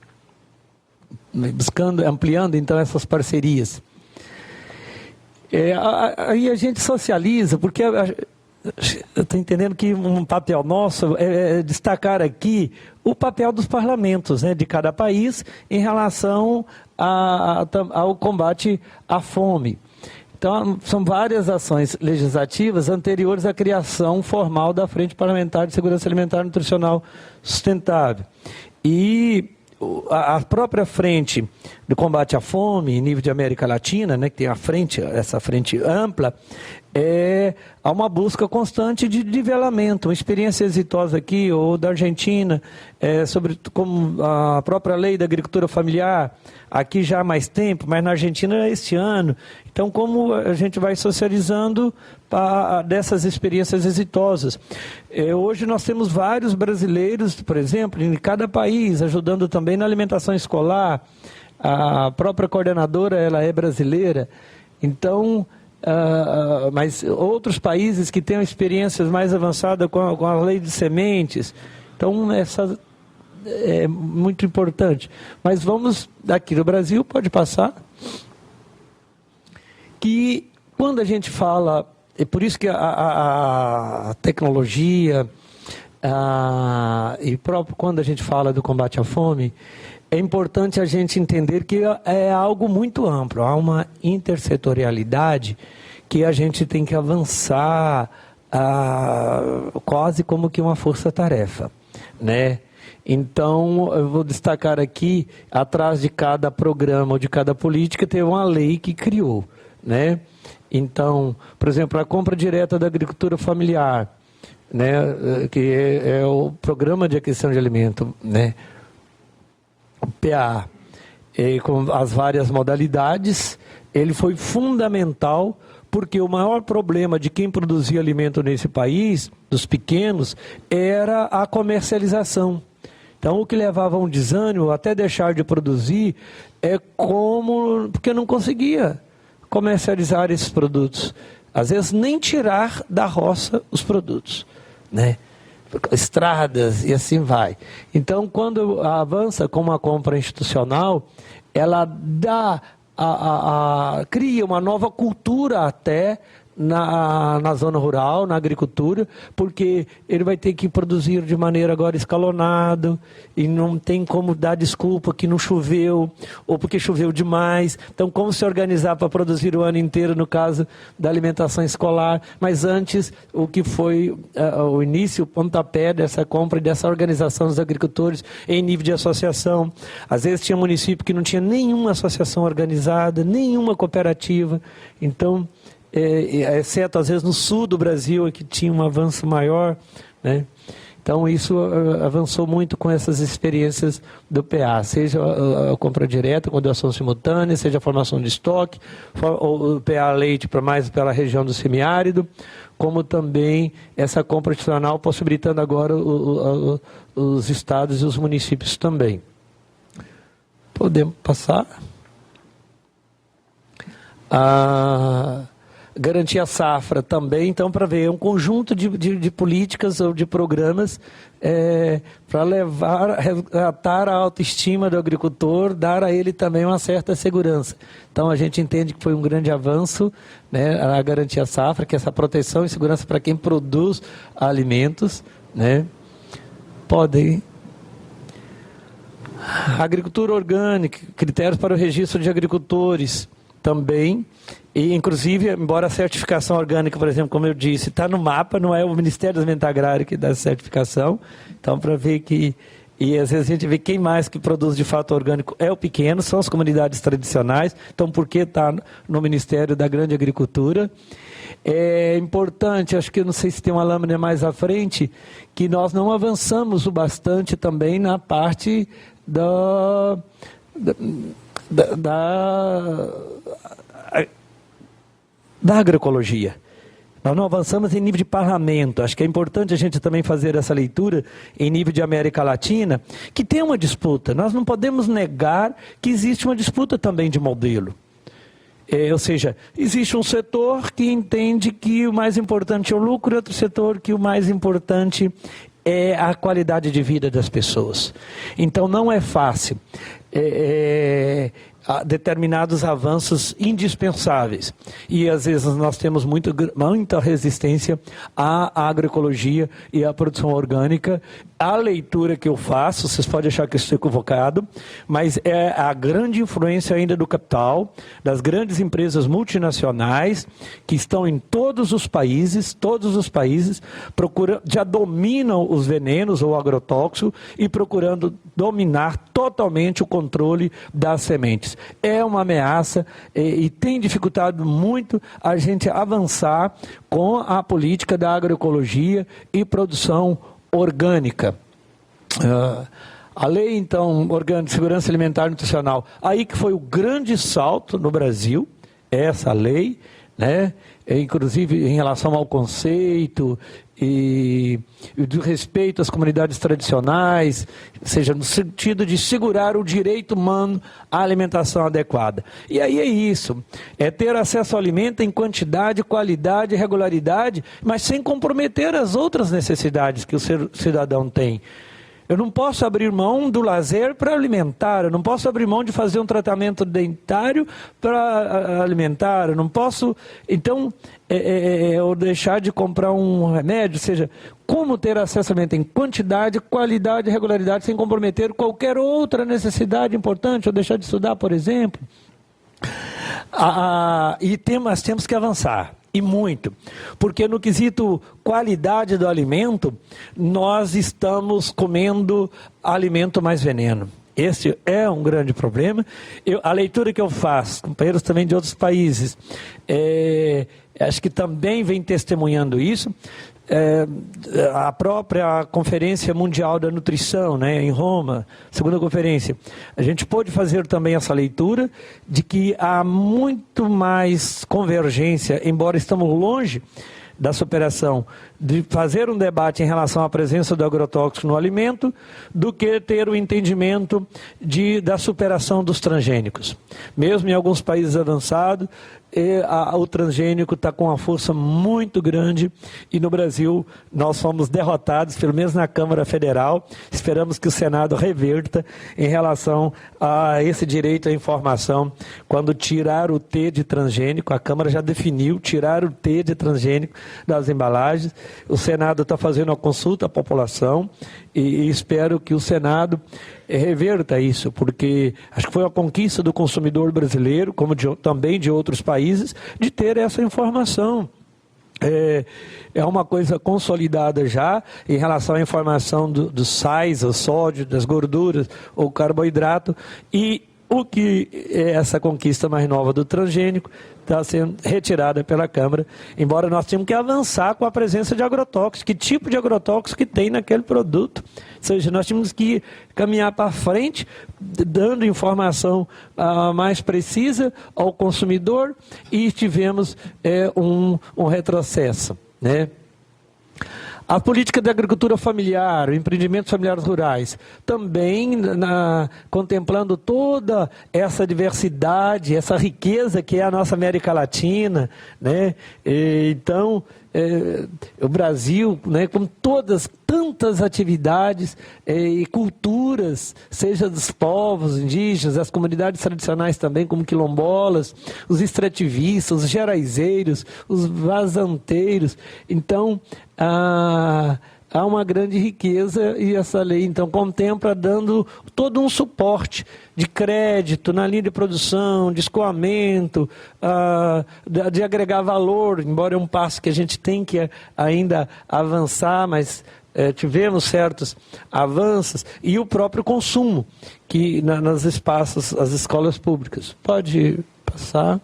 buscando, ampliando então essas parcerias. Aí a gente socializa, porque eu estou entendendo que um papel nosso é destacar aqui o papel dos parlamentos, né, de cada país em relação ao combate à fome. Então, são várias ações legislativas anteriores à criação formal da Frente Parlamentar de Segurança Alimentar e Nutricional Sustentável. E a própria frente do combate à fome em nível de América Latina, né, que tem essa frente ampla, há uma busca constante de nivelamento. Uma experiência exitosa aqui, ou da Argentina, sobre como a própria lei da agricultura familiar, aqui já há mais tempo, mas na Argentina é este ano. Então, como a gente vai socializando dessas experiências exitosas. Hoje nós temos vários brasileiros, por exemplo, em cada país, ajudando também na alimentação escolar. A própria coordenadora, ela é brasileira. Então, mas outros países que têm experiências mais avançadas com a lei de sementes. Então, essa é muito importante. Mas vamos, aqui no Brasil, pode passar, que quando a gente fala, é por isso que a tecnologia, e próprio quando a gente fala do combate à fome, é importante a gente entender que é algo muito amplo, há uma intersetorialidade que a gente tem que avançar quase como que uma força-tarefa, né? Então, eu vou destacar aqui, atrás de cada programa ou de cada política, tem uma lei que criou, né? Então, por exemplo, a compra direta da agricultura familiar, né? Que é o Programa de Aquisição de Alimento, né? O PA, com as várias modalidades, ele foi fundamental, porque o maior problema de quem produzia alimento nesse país, dos pequenos, era a comercialização. Então, o que levava a um desânimo, até deixar de produzir, porque não conseguia comercializar esses produtos. Às vezes, nem tirar da roça os produtos, né? Estradas e assim vai. Então, quando avança com uma compra institucional, ela cria uma nova cultura até na zona rural, na agricultura, porque ele vai ter que produzir de maneira agora escalonada e não tem como dar desculpa que não choveu ou porque choveu demais. Então, como se organizar para produzir o ano inteiro, no caso da alimentação escolar. Mas antes, o que foi o início, o pontapé dessa compra e dessa organização dos agricultores em nível de associação. Às vezes tinha município que não tinha nenhuma associação organizada, nenhuma cooperativa. Então, exceto às vezes no sul do Brasil, que tinha um avanço maior, né? Então isso avançou muito com essas experiências do PA, seja a compra direta com doação simultânea, seja a formação de estoque, o PA leite para mais pela região do semiárido, como também essa compra institucional possibilitando agora os estados e os municípios também. Podemos passar? Garantir a safra também, então, para ver um conjunto de políticas ou de programas para resgatar a autoestima do agricultor, dar a ele também uma certa segurança. Então, a gente entende que foi um grande avanço, né, a garantir a safra, que é essa proteção e segurança para quem produz alimentos, né? Podem. Agricultura orgânica, critérios para o registro de agricultores também. E, inclusive, embora a certificação orgânica, por exemplo, como eu disse, está no mapa, não é o Ministério do Desenvolvimento Agrário que dá a certificação. Então, para ver que... E, às vezes, a gente vê quem mais que produz, de fato, orgânico é o pequeno, são as comunidades tradicionais. Então, por que está no Ministério da Grande Agricultura? É importante, acho que, não sei se tem uma lâmina mais à frente, que nós não avançamos o bastante também na parte da agroecologia. Nós não avançamos em nível de parlamento. Acho que é importante a gente também fazer essa leitura em nível de América Latina, que tem uma disputa. Nós não podemos negar que existe uma disputa também de modelo. Ou seja, existe um setor que entende que o mais importante é o lucro e outro setor que o mais importante é a qualidade de vida das pessoas. Então não é fácil. Determinados avanços indispensáveis. E às vezes nós temos muita resistência à agroecologia e à produção orgânica. A leitura que eu faço, vocês podem achar que eu estou equivocado, mas é a grande influência ainda do capital, das grandes empresas multinacionais que estão em todos os países, já dominam os venenos ou agrotóxicos e procurando dominar totalmente o controle das sementes. É uma ameaça e tem dificultado muito a gente avançar com a política da agroecologia e produção orgânica. A lei, então, orgânica de segurança alimentar e nutricional, aí que foi o grande salto no Brasil, essa lei, né? Inclusive em relação ao conceito e do respeito às comunidades tradicionais, ou seja, no sentido de segurar o direito humano à alimentação adequada. E aí é isso, é ter acesso ao alimento em quantidade, qualidade e regularidade, mas sem comprometer as outras necessidades que o cidadão tem. Eu não posso abrir mão do lazer para alimentar, eu não posso abrir mão de fazer um tratamento dentário para alimentar, eu não posso, então, eu deixar de comprar um remédio, ou seja, como ter acesso a alimento em quantidade, qualidade e regularidade sem comprometer qualquer outra necessidade importante, ou deixar de estudar, por exemplo. Nós temos que avançar. E muito, porque no quesito qualidade do alimento, nós estamos comendo alimento mais veneno. Esse é um grande problema. A leitura que eu faço, companheiros também de outros países, acho que também vem testemunhando isso. A própria Conferência Mundial da Nutrição, né, em Roma, segunda conferência, a gente pôde fazer também essa leitura de que há muito mais convergência, embora estamos longe da superação, de fazer um debate em relação à presença do agrotóxico no alimento, do que ter o entendimento da superação dos transgênicos. Mesmo em alguns países avançados, o transgênico está com uma força muito grande e no Brasil nós fomos derrotados, pelo menos na Câmara Federal. Esperamos que o Senado reverta em relação a esse direito à informação. Quando tirar o T de transgênico, a Câmara já definiu tirar o T de transgênico das embalagens. O Senado está fazendo uma consulta à população e espero que o Senado reverta isso, porque acho que foi uma conquista do consumidor brasileiro, como também de outros países, de ter essa informação. É uma coisa consolidada já em relação à informação dos sais, o sódio, das gorduras, ou carboidrato, e o que é essa conquista mais nova do transgênico está sendo retirada pela Câmara, embora nós temos que avançar com a presença de agrotóxicos, que tipo de agrotóxico que tem naquele produto. Ou seja, nós temos que caminhar para frente, dando informação mais precisa ao consumidor, e tivemos um retrocesso, né? A política da agricultura familiar, empreendimentos familiares rurais, também contemplando toda essa diversidade, essa riqueza que é a nossa América Latina, né? Então, o Brasil, né, com tantas atividades e culturas, seja dos povos indígenas, as comunidades tradicionais também, como quilombolas, os extrativistas, os geraizeiros, os vazanteiros. Então, há uma grande riqueza e essa lei, então, contempla dando todo um suporte de crédito na linha de produção, de escoamento, de agregar valor, embora é um passo que a gente tem que ainda avançar, mas tivemos certos avanços, e o próprio consumo, que nos espaços, as escolas públicas. Pode passar.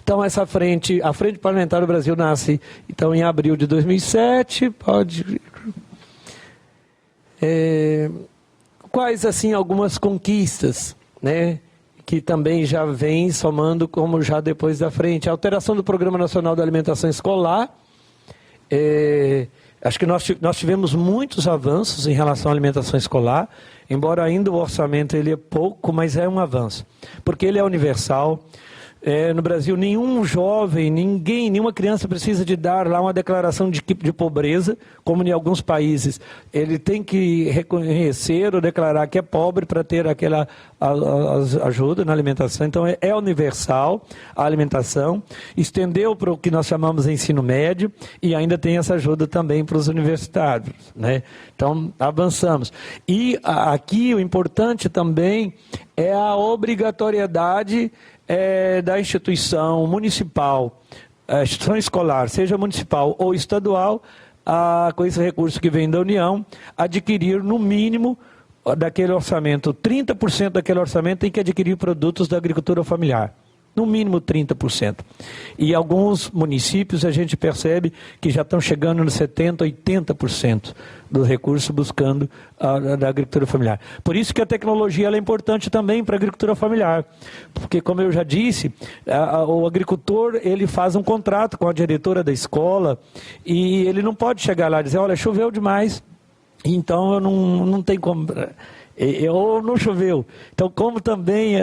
Então, a Frente Parlamentar do Brasil nasce, então, em abril de 2007. Quais, assim, algumas conquistas, né, que também já vem somando, como já depois da frente? A alteração do Programa Nacional da Alimentação Escolar. Acho que nós tivemos muitos avanços em relação à alimentação escolar, embora ainda o orçamento ele é pouco, mas é um avanço, porque ele é universal. No Brasil, nenhum jovem, nenhuma criança precisa de dar lá uma declaração de pobreza, como em alguns países. Ele tem que reconhecer ou declarar que é pobre para ter aquela ajuda na alimentação. Então, é universal a alimentação. Estendeu para o que nós chamamos de ensino médio e ainda tem essa ajuda também para os universitários, né? Então, avançamos. E aqui o importante também é a obrigatoriedade da instituição municipal, a instituição escolar, seja municipal ou estadual, com esse recurso que vem da União, adquirir no mínimo daquele orçamento, 30% daquele orçamento tem que adquirir produtos da agricultura familiar. No mínimo 30%. E alguns municípios a gente percebe que já estão chegando nos 70%, 80% dos recursos buscando da agricultura familiar. Por isso que a tecnologia ela é importante também para a agricultura familiar. Porque, como eu já disse, o agricultor ele faz um contrato com a diretora da escola e ele não pode chegar lá e dizer, olha, choveu demais, então eu não tenho como... ou não choveu. Então, como também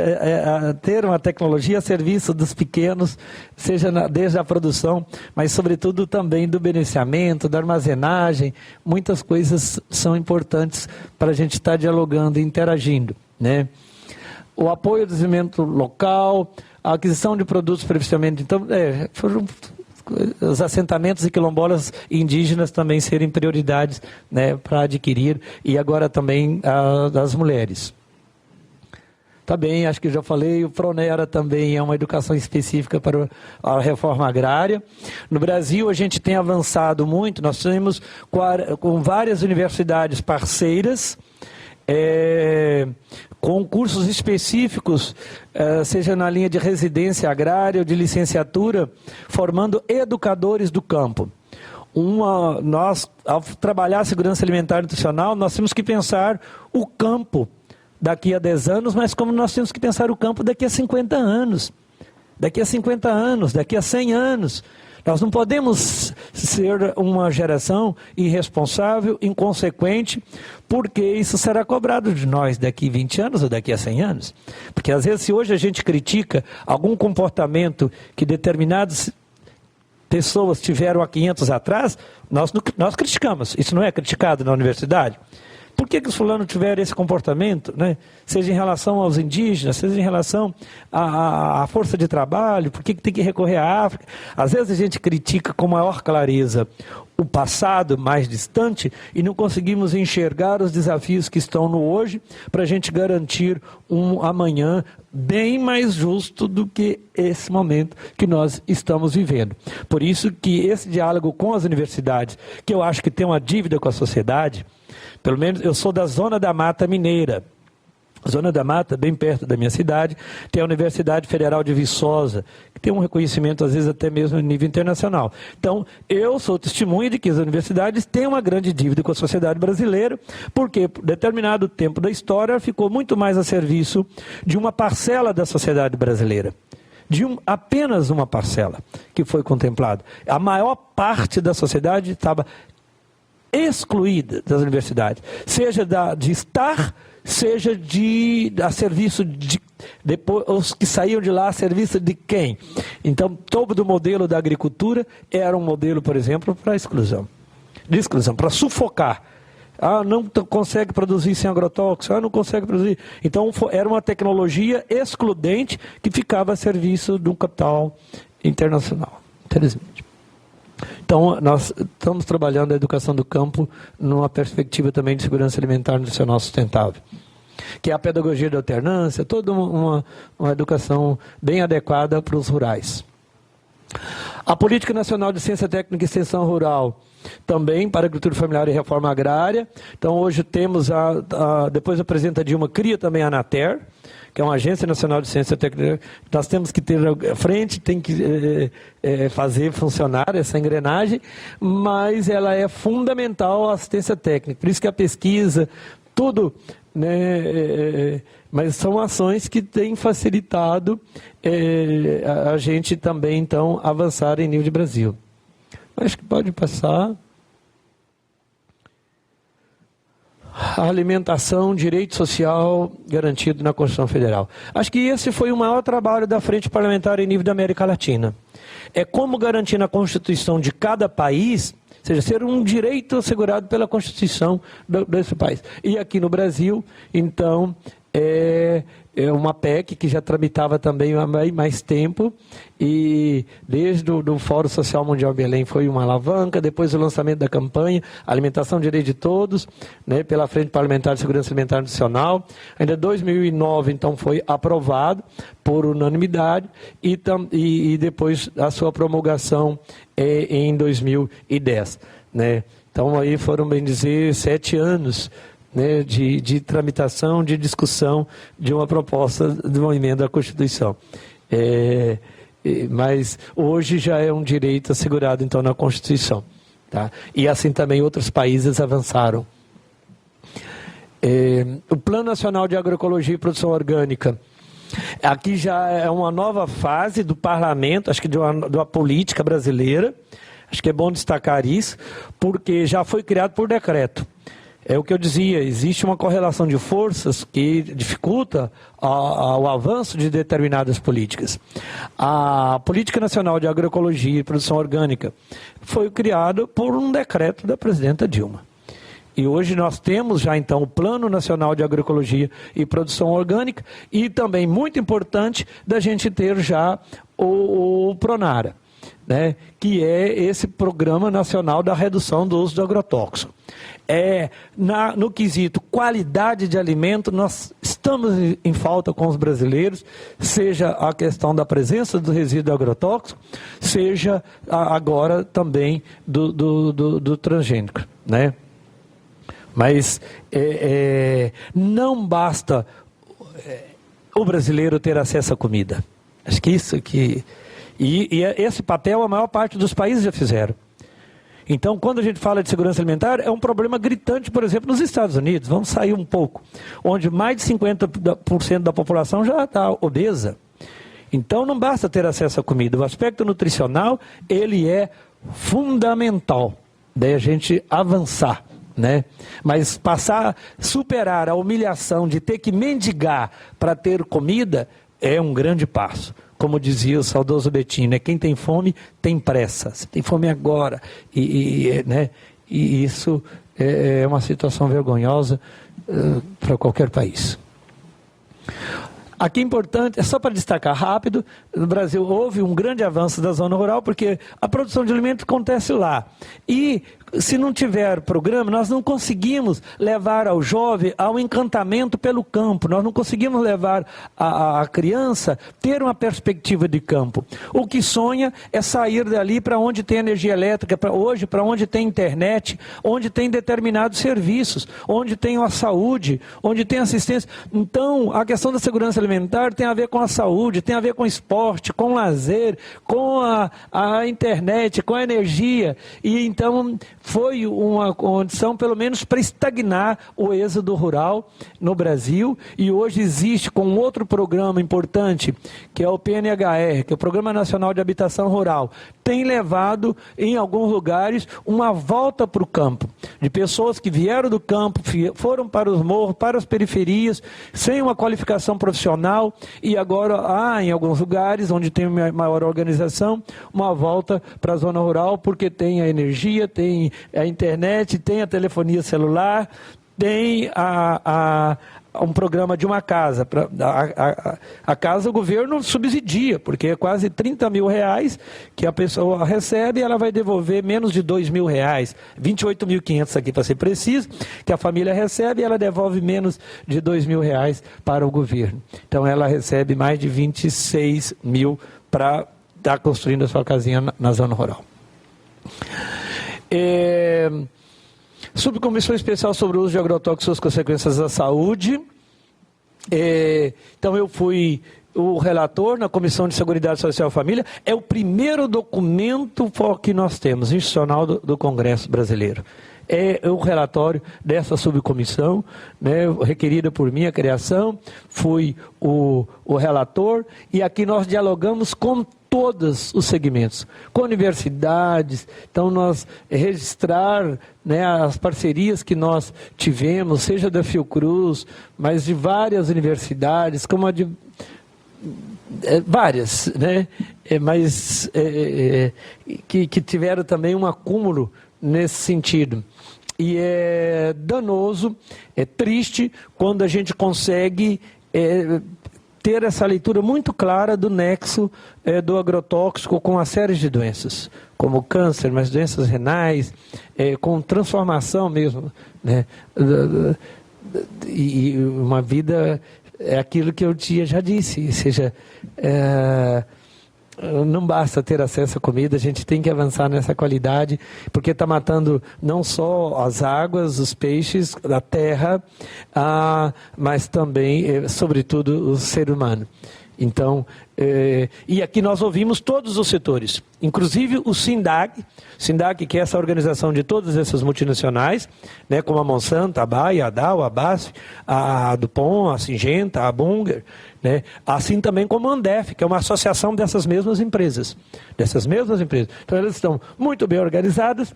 ter uma tecnologia a serviço dos pequenos, seja desde a produção, mas sobretudo também do beneficiamento, da armazenagem, muitas coisas são importantes para a gente estar dialogando e interagindo, né? O apoio ao desenvolvimento local, a aquisição de produtos previamente, então, foram os assentamentos e quilombolas indígenas também serem prioridades, né, para adquirir, e agora também das mulheres. Tá bem, acho que já falei, o Pronera também é uma educação específica para a reforma agrária. No Brasil, a gente tem avançado muito, nós temos com várias universidades parceiras, com cursos específicos, seja na linha de residência agrária ou de licenciatura, formando educadores do campo. Nós, ao trabalhar a segurança alimentar e nutricional, nós temos que pensar o campo daqui a 10 anos, mas como nós temos que pensar o campo daqui a 50 anos, daqui a 50 anos, daqui a 100 anos. Nós não podemos ser uma geração irresponsável, inconsequente, porque isso será cobrado de nós daqui a 20 anos ou daqui a 100 anos. Porque às vezes, se hoje a gente critica algum comportamento que determinadas pessoas tiveram há 500 atrás, nós criticamos. Isso não é criticado na universidade? Por que os fulanos tiveram esse comportamento, né? Seja em relação aos indígenas, seja em relação à força de trabalho, por que tem que recorrer à África? Às vezes a gente critica com maior clareza o passado mais distante e não conseguimos enxergar os desafios que estão no hoje para a gente garantir um amanhã bem mais justo do que esse momento que nós estamos vivendo. Por isso que esse diálogo com as universidades, que eu acho que tem uma dívida com a sociedade, pelo menos eu sou da Zona da Mata Mineira. Zona da Mata, bem perto da minha cidade, tem a Universidade Federal de Viçosa, que tem um reconhecimento, às vezes, até mesmo no nível internacional. Então, eu sou testemunha de que as universidades têm uma grande dívida com a sociedade brasileira, porque, por determinado tempo da história, ficou muito mais a serviço de uma parcela da sociedade brasileira. Apenas uma parcela que foi contemplada. A maior parte da sociedade estava excluída das universidades, seja de estar, seja a serviço de depois os que saíam de lá a serviço de quem? Então, todo o modelo da agricultura era um modelo, por exemplo, para exclusão, para sufocar. Não consegue produzir sem agrotóxico, não consegue produzir. Então, era uma tecnologia excludente que ficava a serviço do capital internacional, infelizmente. Então, nós estamos trabalhando a educação do campo numa perspectiva também de segurança alimentar e nutricional sustentável, que é a pedagogia de alternância, toda uma educação bem adequada para os rurais. A Política Nacional de Ciência Técnica e Extensão Rural, também para agricultura familiar e reforma agrária. Então, hoje temos, depois a presidenta Dilma cria também a ANATER, que é uma Agência Nacional de Ciência Técnica. Nós temos que ter à frente, tem que fazer funcionar essa engrenagem, mas ela é fundamental à assistência técnica. Por isso que a pesquisa, tudo, né, mas são ações que têm facilitado a gente também, então, avançar em nível de Brasil. Acho que pode passar. A alimentação, direito social garantido na Constituição Federal. Acho que esse foi o maior trabalho da Frente Parlamentar em nível da América Latina. É como garantir na Constituição de cada país, ou seja, ser um direito assegurado pela Constituição desse país. E aqui no Brasil, então, é uma PEC que já tramitava também há mais tempo, e desde o Fórum Social Mundial Belém foi uma alavanca, depois o lançamento da campanha Alimentação Direito de Todos, né, pela Frente Parlamentar de Segurança Alimentar e Nutricional. Ainda em 2009, então, foi aprovado por unanimidade, e depois a sua promulgação em 2010. Né? Então, aí foram, bem dizer, 7 anos, né, de tramitação, de discussão de uma proposta de uma emenda à Constituição. Mas hoje já é um direito assegurado, então, na Constituição. Tá? E assim também outros países avançaram. O Plano Nacional de Agroecologia e Produção Orgânica. Aqui já é uma nova fase do parlamento, acho que de uma política brasileira. Acho que é bom destacar isso, porque já foi criado por decreto. É o que eu dizia, existe uma correlação de forças que dificulta o avanço de determinadas políticas. A Política Nacional de Agroecologia e Produção Orgânica foi criada por um decreto da presidenta Dilma. E hoje nós temos já então o Plano Nacional de Agroecologia e Produção Orgânica e também, muito importante, da gente ter já o Pronara, né, que é esse Programa Nacional da Redução do Uso do Agrotóxico. No quesito qualidade de alimento, nós estamos em falta com os brasileiros, seja a questão da presença do resíduo agrotóxico, seja agora também do transgênico, né? Mas não basta o brasileiro ter acesso à comida. Acho que isso que... E esse papel a maior parte dos países já fizeram. Então, quando a gente fala de segurança alimentar, é um problema gritante, por exemplo, nos Estados Unidos. Vamos sair um pouco, onde mais de 50% da população já está obesa. Então, não basta ter acesso à comida. O aspecto nutricional, ele é fundamental. Daí a gente avançar, né? Mas superar a humilhação de ter que mendigar para ter comida é um grande passo. Como dizia o saudoso Betinho, né? Quem tem fome tem pressa. Você tem fome agora. Né? E isso é uma situação vergonhosa para qualquer país. Aqui é importante, é só para destacar rápido, no Brasil houve um grande avanço da zona rural, porque a produção de alimentos acontece lá. E se não tiver programa, nós não conseguimos levar ao jovem ao encantamento pelo campo, nós não conseguimos levar a criança ter uma perspectiva de campo. O que sonha é sair dali para onde tem energia elétrica, para onde tem internet, onde tem determinados serviços, onde tem a saúde, onde tem assistência. Então, a questão da segurança alimentar tem a ver com a saúde, tem a ver com esporte, com lazer, com a internet, com a energia. E então foi uma condição, pelo menos, para estagnar o êxodo rural no Brasil. E hoje existe, com outro programa importante, que é o PNHR, que é o Programa Nacional de Habitação Rural, tem levado, em alguns lugares, uma volta para o campo. De pessoas que vieram do campo, foram para os morros, para as periferias, sem uma qualificação profissional, e agora há, em alguns lugares, onde tem maior organização, uma volta para a zona rural, porque tem a energia, tem a internet, tem a telefonia celular, tem um programa de uma casa. A casa o governo subsidia, porque é quase 30 mil reais que a pessoa recebe e ela vai devolver menos de 2 mil reais, 28.500 aqui para ser preciso, que a família recebe e ela devolve menos de 2 mil reais para o governo. Então ela recebe mais de 26 mil para estar construindo a sua casinha na zona rural. Subcomissão especial sobre o uso de agrotóxicos e suas consequências à saúde. Então eu fui o relator na Comissão de Seguridade Social e Família. É o primeiro documento que nós temos, institucional do Congresso Brasileiro. É o relatório dessa subcomissão, né, requerida por mim a criação. Fui o relator e aqui nós dialogamos com todos os segmentos, com universidades. Então nós registrar, né, as parcerias que nós tivemos, seja da Fiocruz, mas de várias universidades, como a de várias, né, mas que tiveram também um acúmulo nesse sentido. E é danoso, é triste quando a gente consegue ter essa leitura muito clara do nexo do agrotóxico com uma série de doenças, como câncer, mas doenças renais, com transformação mesmo, né? E uma vida é aquilo que eu já disse, ou seja, não basta ter acesso à comida, a gente tem que avançar nessa qualidade, porque está matando não só as águas, os peixes, a terra, mas também, sobretudo, o ser humano. Então, e aqui nós ouvimos todos os setores, inclusive o SINDAG, que é essa organização de todas essas multinacionais, né, como a Monsanto, a Bayer, a Dow, a BASF, a DuPont, a Syngenta, a Bunge, né, assim também como a Andef, que é uma associação dessas mesmas empresas. Então elas estão muito bem organizadas,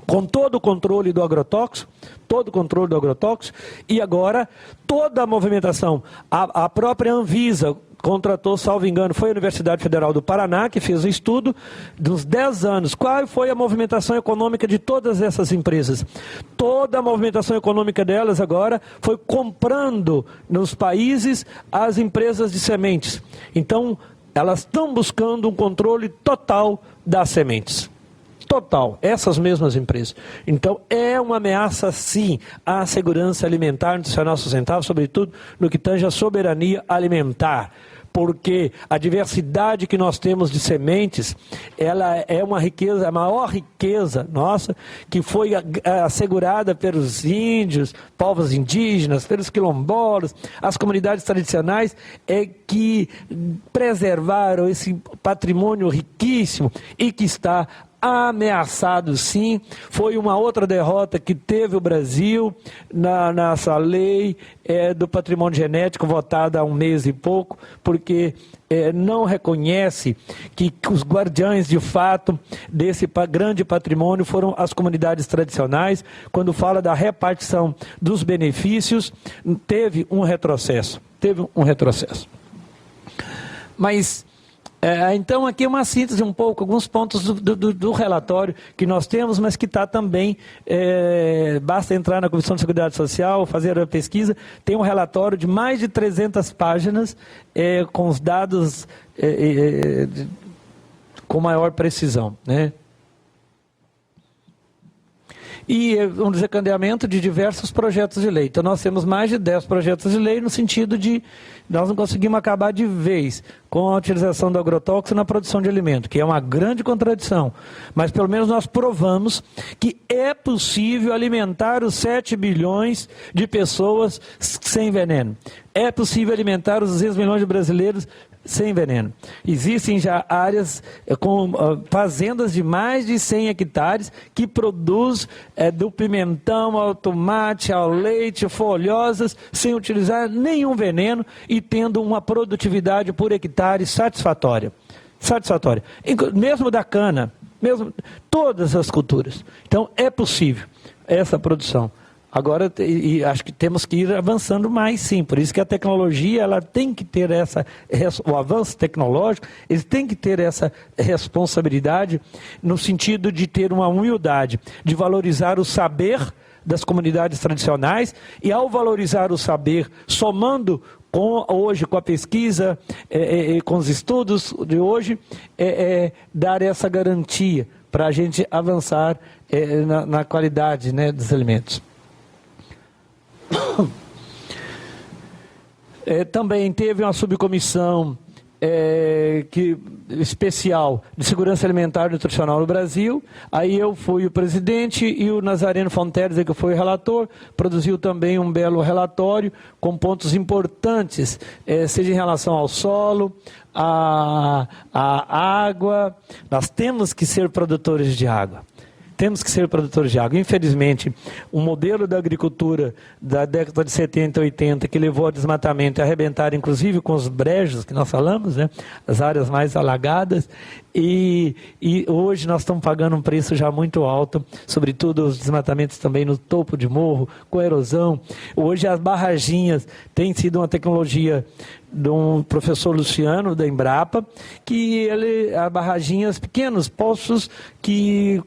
com todo o controle do agrotóxico, e agora toda a movimentação, a própria Anvisa contratou, salvo engano, foi a Universidade Federal do Paraná que fez o estudo dos 10 anos. Qual foi a movimentação econômica de todas essas empresas? Toda a movimentação econômica delas agora foi comprando nos países as empresas de sementes. Então, elas estão buscando um controle total das sementes. Total, essas mesmas empresas. Então, é uma ameaça, sim, à segurança alimentar, nutricional sustentável, sobretudo no que tange à soberania alimentar. Porque a diversidade que nós temos de sementes, ela é uma riqueza, a maior riqueza nossa, que foi assegurada pelos índios, povos indígenas, pelos quilombolas, as comunidades tradicionais, é que preservaram esse patrimônio riquíssimo e que está ameaçado, sim. Foi uma outra derrota que teve o Brasil nessa lei do patrimônio genético, votada há um mês e pouco, porque não reconhece que os guardiães de fato desse grande patrimônio foram as comunidades tradicionais. Quando fala da repartição dos benefícios, teve um retrocesso. Mas então, aqui é uma síntese um pouco, alguns pontos do relatório que nós temos, mas que está também, basta entrar na Comissão de Seguridade Social, fazer a pesquisa, tem um relatório de mais de 300 páginas, com os dados com maior precisão, né? E um desencadeamento de diversos projetos de lei. Então, nós temos mais de 10 projetos de lei no sentido de nós não conseguimos acabar de vez com a utilização do agrotóxico na produção de alimento, que é uma grande contradição. Mas, pelo menos, nós provamos que é possível alimentar os 7 bilhões de pessoas sem veneno. É possível alimentar os 200 milhões de brasileiros sem veneno. Existem já áreas com fazendas de mais de 100 hectares que produz do pimentão ao tomate, ao leite, folhosas, sem utilizar nenhum veneno e tendo uma produtividade por hectare satisfatória. Mesmo da cana, mesmo todas as culturas. Então é possível essa produção. Agora, e acho que temos que ir avançando mais, sim. Por isso que a tecnologia, ela tem que ter o avanço tecnológico, ele tem que ter essa responsabilidade no sentido de ter uma humildade, de valorizar o saber das comunidades tradicionais e, ao valorizar o saber, somando hoje com a pesquisa, com os estudos de hoje, dar essa garantia para a gente avançar na qualidade, né, dos alimentos. Também teve uma subcomissão especial de segurança alimentar e nutricional no Brasil. Aí eu fui o presidente e o Nazareno Fonteles, que foi o relator, produziu também um belo relatório com pontos importantes, seja em relação ao solo, à água. Nós temos que ser produtores de água. Temos que ser produtores de água. Infelizmente, o modelo da agricultura da década de 70 e 80, que levou ao desmatamento e arrebentar, inclusive, com os brejos que nós falamos, né? As áreas mais alagadas, e hoje nós estamos pagando um preço já muito alto, sobretudo os desmatamentos também no topo de morro, com erosão. Hoje as barraginhas têm sido uma tecnologia de um professor Luciano, da Embrapa, que há barraginhas, pequenos poços que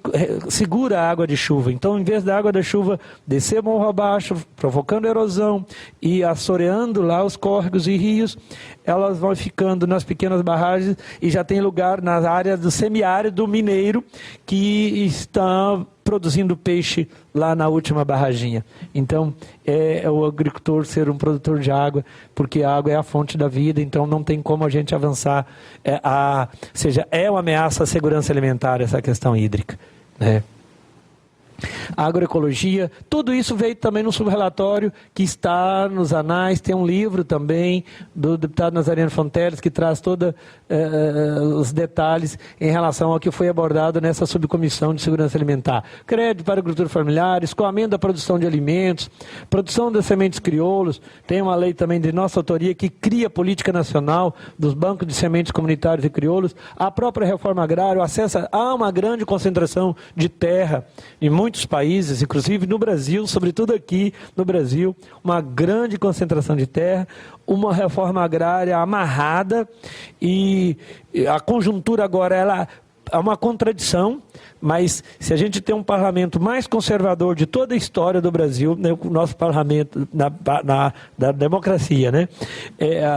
segura a água de chuva. Então, em vez da água da chuva descer morro abaixo, provocando erosão e assoreando lá os córregos e rios, elas vão ficando nas pequenas barragens e já tem lugar nas áreas do semiárido mineiro que estão produzindo peixe lá na última barraginha. Então, é o agricultor ser um produtor de água, porque a água é a fonte da vida, então não tem como a gente avançar. Ou seja, é uma ameaça à segurança alimentar essa questão hídrica, né? A agroecologia, tudo isso veio também no subrelatório que está nos anais. Tem um livro também do deputado Nazareno Fonteles que traz todos os detalhes em relação ao que foi abordado nessa subcomissão de segurança alimentar. Crédito para a agricultura familiar, escoamento da produção de alimentos, produção das sementes crioulos. Tem uma lei também de nossa autoria que cria a política nacional dos bancos de sementes comunitários e crioulos. A própria reforma agrária, o acesso a uma grande concentração de terra, e muito muitos países, inclusive no Brasil, sobretudo aqui no Brasil, uma grande concentração de terra, uma reforma agrária amarrada, e a conjuntura agora ela é uma contradição, mas se a gente tem um parlamento mais conservador de toda a história do Brasil, né, o nosso parlamento da democracia, né,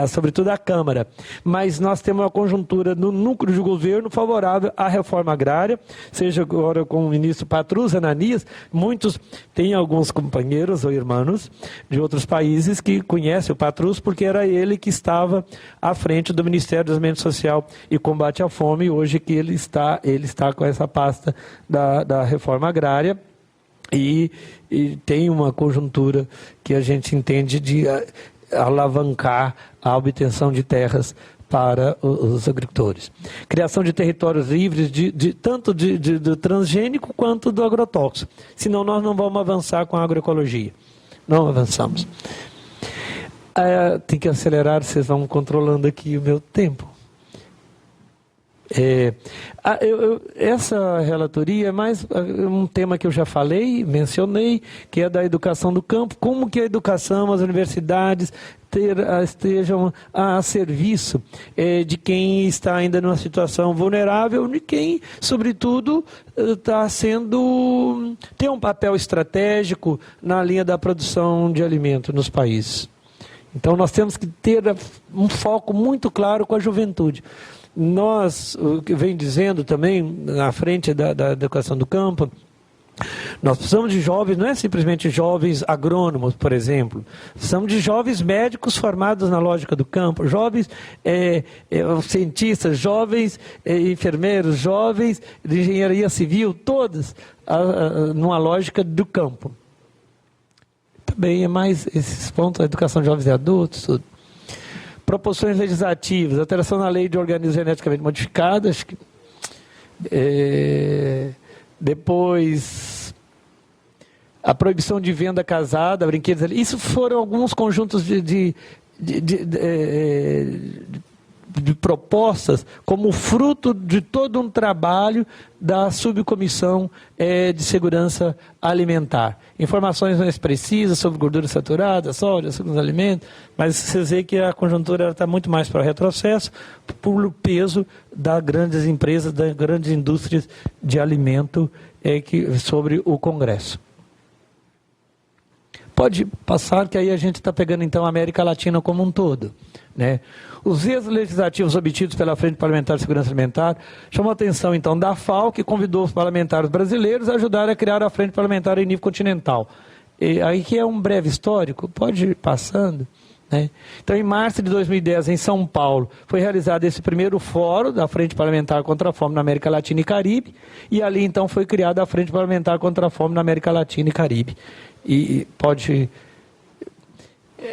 sobretudo a Câmara, mas nós temos uma conjuntura no núcleo de governo favorável à reforma agrária, seja agora com o ministro Patrus Ananias, muitos, tem alguns companheiros ou irmãos de outros países que conhecem o Patrus, porque era ele que estava à frente do Ministério do Desenvolvimento Social e Combate à Fome, hoje que ele está com essa pasta da reforma agrária, e tem uma conjuntura que a gente entende de alavancar a obtenção de terras para os agricultores. Criação de territórios livres tanto do transgênico quanto do agrotóxico. Senão nós não vamos avançar com a agroecologia. Não avançamos. Tem que acelerar, vocês vão controlando aqui o meu tempo. Essa relatoria é mais um tema que eu já falei, mencionei, que é da educação do campo, como que a educação, as universidades estejam a serviço de quem está ainda numa situação vulnerável, de quem, sobretudo, tem um papel estratégico na linha da produção de alimento nos países. Então nós temos que ter um foco muito claro com a juventude. Nós, o que vem dizendo também, na frente da educação do campo, nós precisamos de jovens, não é simplesmente jovens agrônomos, por exemplo. Precisamos de jovens médicos formados na lógica do campo, jovens cientistas, jovens enfermeiros, jovens de engenharia civil, todas numa lógica do campo. Também é mais esses pontos, a educação de jovens e adultos, tudo. Proposições legislativas, alteração na lei de organismos geneticamente modificados, depois a proibição de venda casada, brinquedos, isso foram alguns conjuntos de propostas como fruto de todo um trabalho da subcomissão de segurança alimentar. Informações mais precisas sobre gordura saturada, soja, açúcar nos alimentos, mas vocês veem que a conjuntura está muito mais para retrocesso por peso das grandes empresas, das grandes indústrias de alimento sobre o Congresso. Pode passar, que aí a gente está pegando então a América Latina como um todo, né? Os êxitos legislativos obtidos pela Frente Parlamentar de Segurança Alimentar chamam a atenção então da FAO, que convidou os parlamentares brasileiros a ajudar a criar a Frente Parlamentar em nível continental. Aí que é um breve histórico, pode ir passando, né? Então, em março de 2010, em São Paulo, foi realizado esse primeiro fórum da Frente Parlamentar contra a Fome na América Latina e Caribe, e ali então foi criada a Frente Parlamentar contra a Fome na América Latina e Caribe.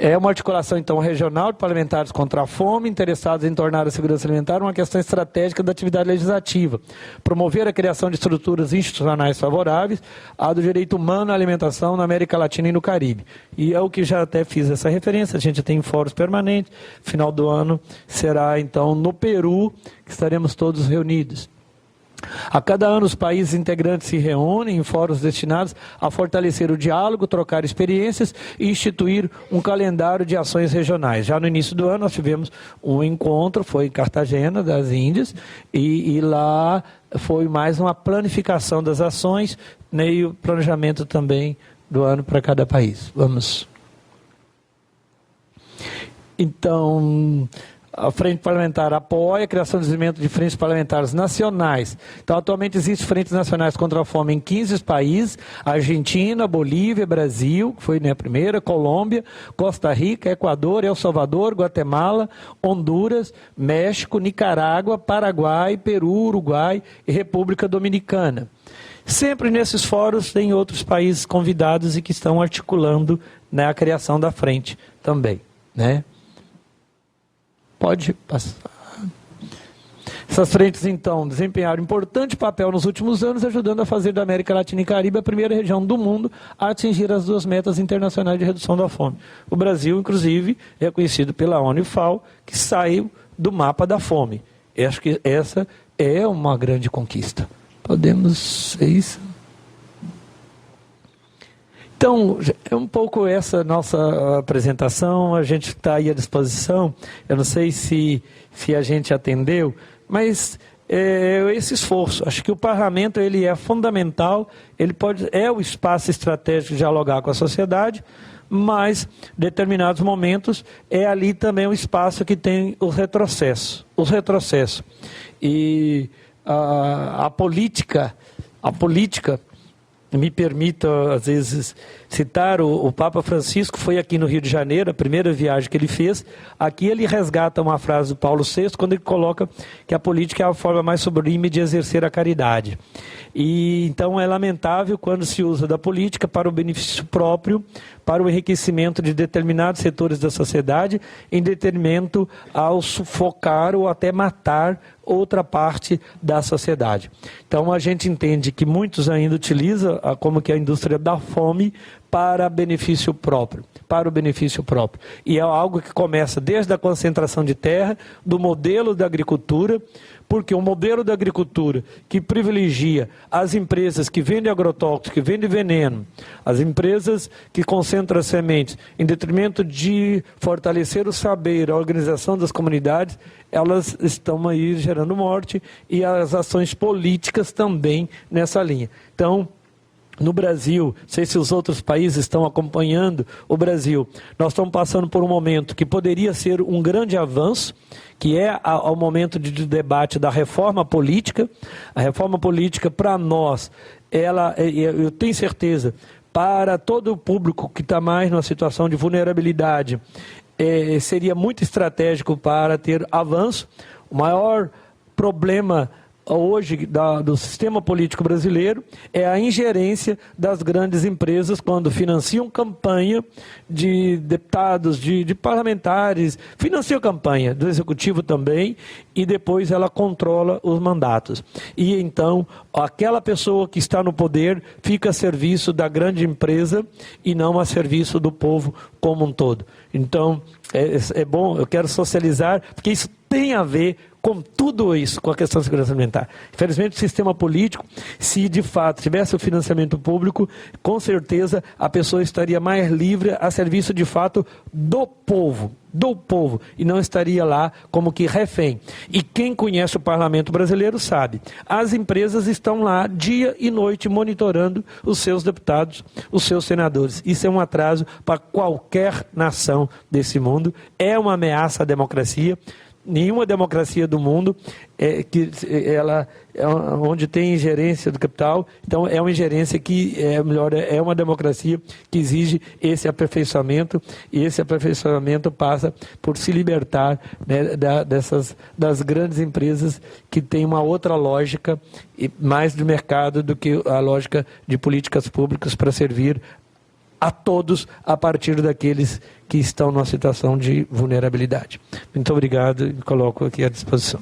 É uma articulação, então, regional de parlamentares contra a fome, interessados em tornar a segurança alimentar uma questão estratégica da atividade legislativa. Promover a criação de estruturas institucionais favoráveis à do direito humano à alimentação na América Latina e no Caribe. E é o que já até fiz essa referência, a gente tem fóruns permanentes, final do ano será, então, no Peru, que estaremos todos reunidos. A cada ano, os países integrantes se reúnem em fóruns destinados a fortalecer o diálogo, trocar experiências e instituir um calendário de ações regionais. Já no início do ano, nós tivemos um encontro, foi em Cartagena, das Índias, e lá foi mais uma planificação das ações, né, e o planejamento também do ano para cada país. Vamos. Então, a Frente Parlamentar apoia a criação de desenvolvimento de frentes parlamentares nacionais. Então, atualmente existem frentes nacionais contra a fome em 15 países: Argentina, Bolívia, Brasil, que foi a primeira, Colômbia, Costa Rica, Equador, El Salvador, Guatemala, Honduras, México, Nicarágua, Paraguai, Peru, Uruguai e República Dominicana. Sempre nesses fóruns tem outros países convidados e que estão articulando, né, a criação da frente também, né? Pode passar. Essas frentes, então, desempenharam importante papel nos últimos anos, ajudando a fazer da América Latina e Caribe a primeira região do mundo a atingir as 2 metas internacionais de redução da fome. O Brasil, inclusive, é reconhecido pela ONU e FAO, que saiu do mapa da fome. Eu acho que essa é uma grande conquista. Podemos ver isso? Então, é um pouco essa nossa apresentação, a gente está aí à disposição, eu não sei se a gente atendeu, mas esse esforço, acho que o parlamento ele é fundamental, ele é o espaço estratégico de dialogar com a sociedade, mas em determinados momentos é ali também o espaço que tem os retrocessos. E a política, me permita às vezes citar o Papa Francisco, foi aqui no Rio de Janeiro, a primeira viagem que ele fez. Aqui ele resgata uma frase do Paulo VI, quando ele coloca que a política é a forma mais sublime de exercer a caridade. E então é lamentável quando se usa da política para o benefício próprio, para o enriquecimento de determinados setores da sociedade, em detrimento ao sufocar ou até matar outra parte da sociedade. Então a gente entende que muitos ainda utilizam como que a indústria da fome para benefício próprio, E é algo que começa desde a concentração de terra, do modelo da agricultura, porque o modelo da agricultura que privilegia as empresas que vendem agrotóxicos, que vendem veneno, as empresas que concentram sementes, em detrimento de fortalecer o saber, a organização das comunidades, elas estão aí gerando morte, e as ações políticas também nessa linha. Então, no Brasil, não sei se os outros países estão acompanhando o Brasil, nós estamos passando por um momento que poderia ser um grande avanço, que é ao momento de debate da reforma política. A reforma política, para nós, eu tenho certeza, para todo o público que está mais numa situação de vulnerabilidade, seria muito estratégico para ter avanço. O maior problema hoje do sistema político brasileiro é a ingerência das grandes empresas quando financiam campanha de deputados, de parlamentares, financiam campanha do executivo também, e depois ela controla os mandatos. E então aquela pessoa que está no poder fica a serviço da grande empresa e não a serviço do povo como um todo. Então é bom, eu quero socializar, porque isso tem a ver com tudo isso, com a questão da segurança alimentar. Infelizmente, o sistema político, se de fato tivesse o financiamento público, com certeza a pessoa estaria mais livre a serviço de fato do povo, e não estaria lá como que refém. E quem conhece o parlamento brasileiro sabe, as empresas estão lá dia e noite monitorando os seus deputados, os seus senadores. Isso é um atraso para qualquer nação desse mundo, é uma ameaça à democracia. Nenhuma democracia do mundo onde tem ingerência do capital, então é uma ingerência que é uma democracia que exige esse aperfeiçoamento, e esse aperfeiçoamento passa por se libertar, né, das grandes empresas que têm uma outra lógica, mais do mercado do que a lógica de políticas públicas para servir a todos, a partir daqueles que estão numa situação de vulnerabilidade. Muito obrigado e coloco aqui à disposição.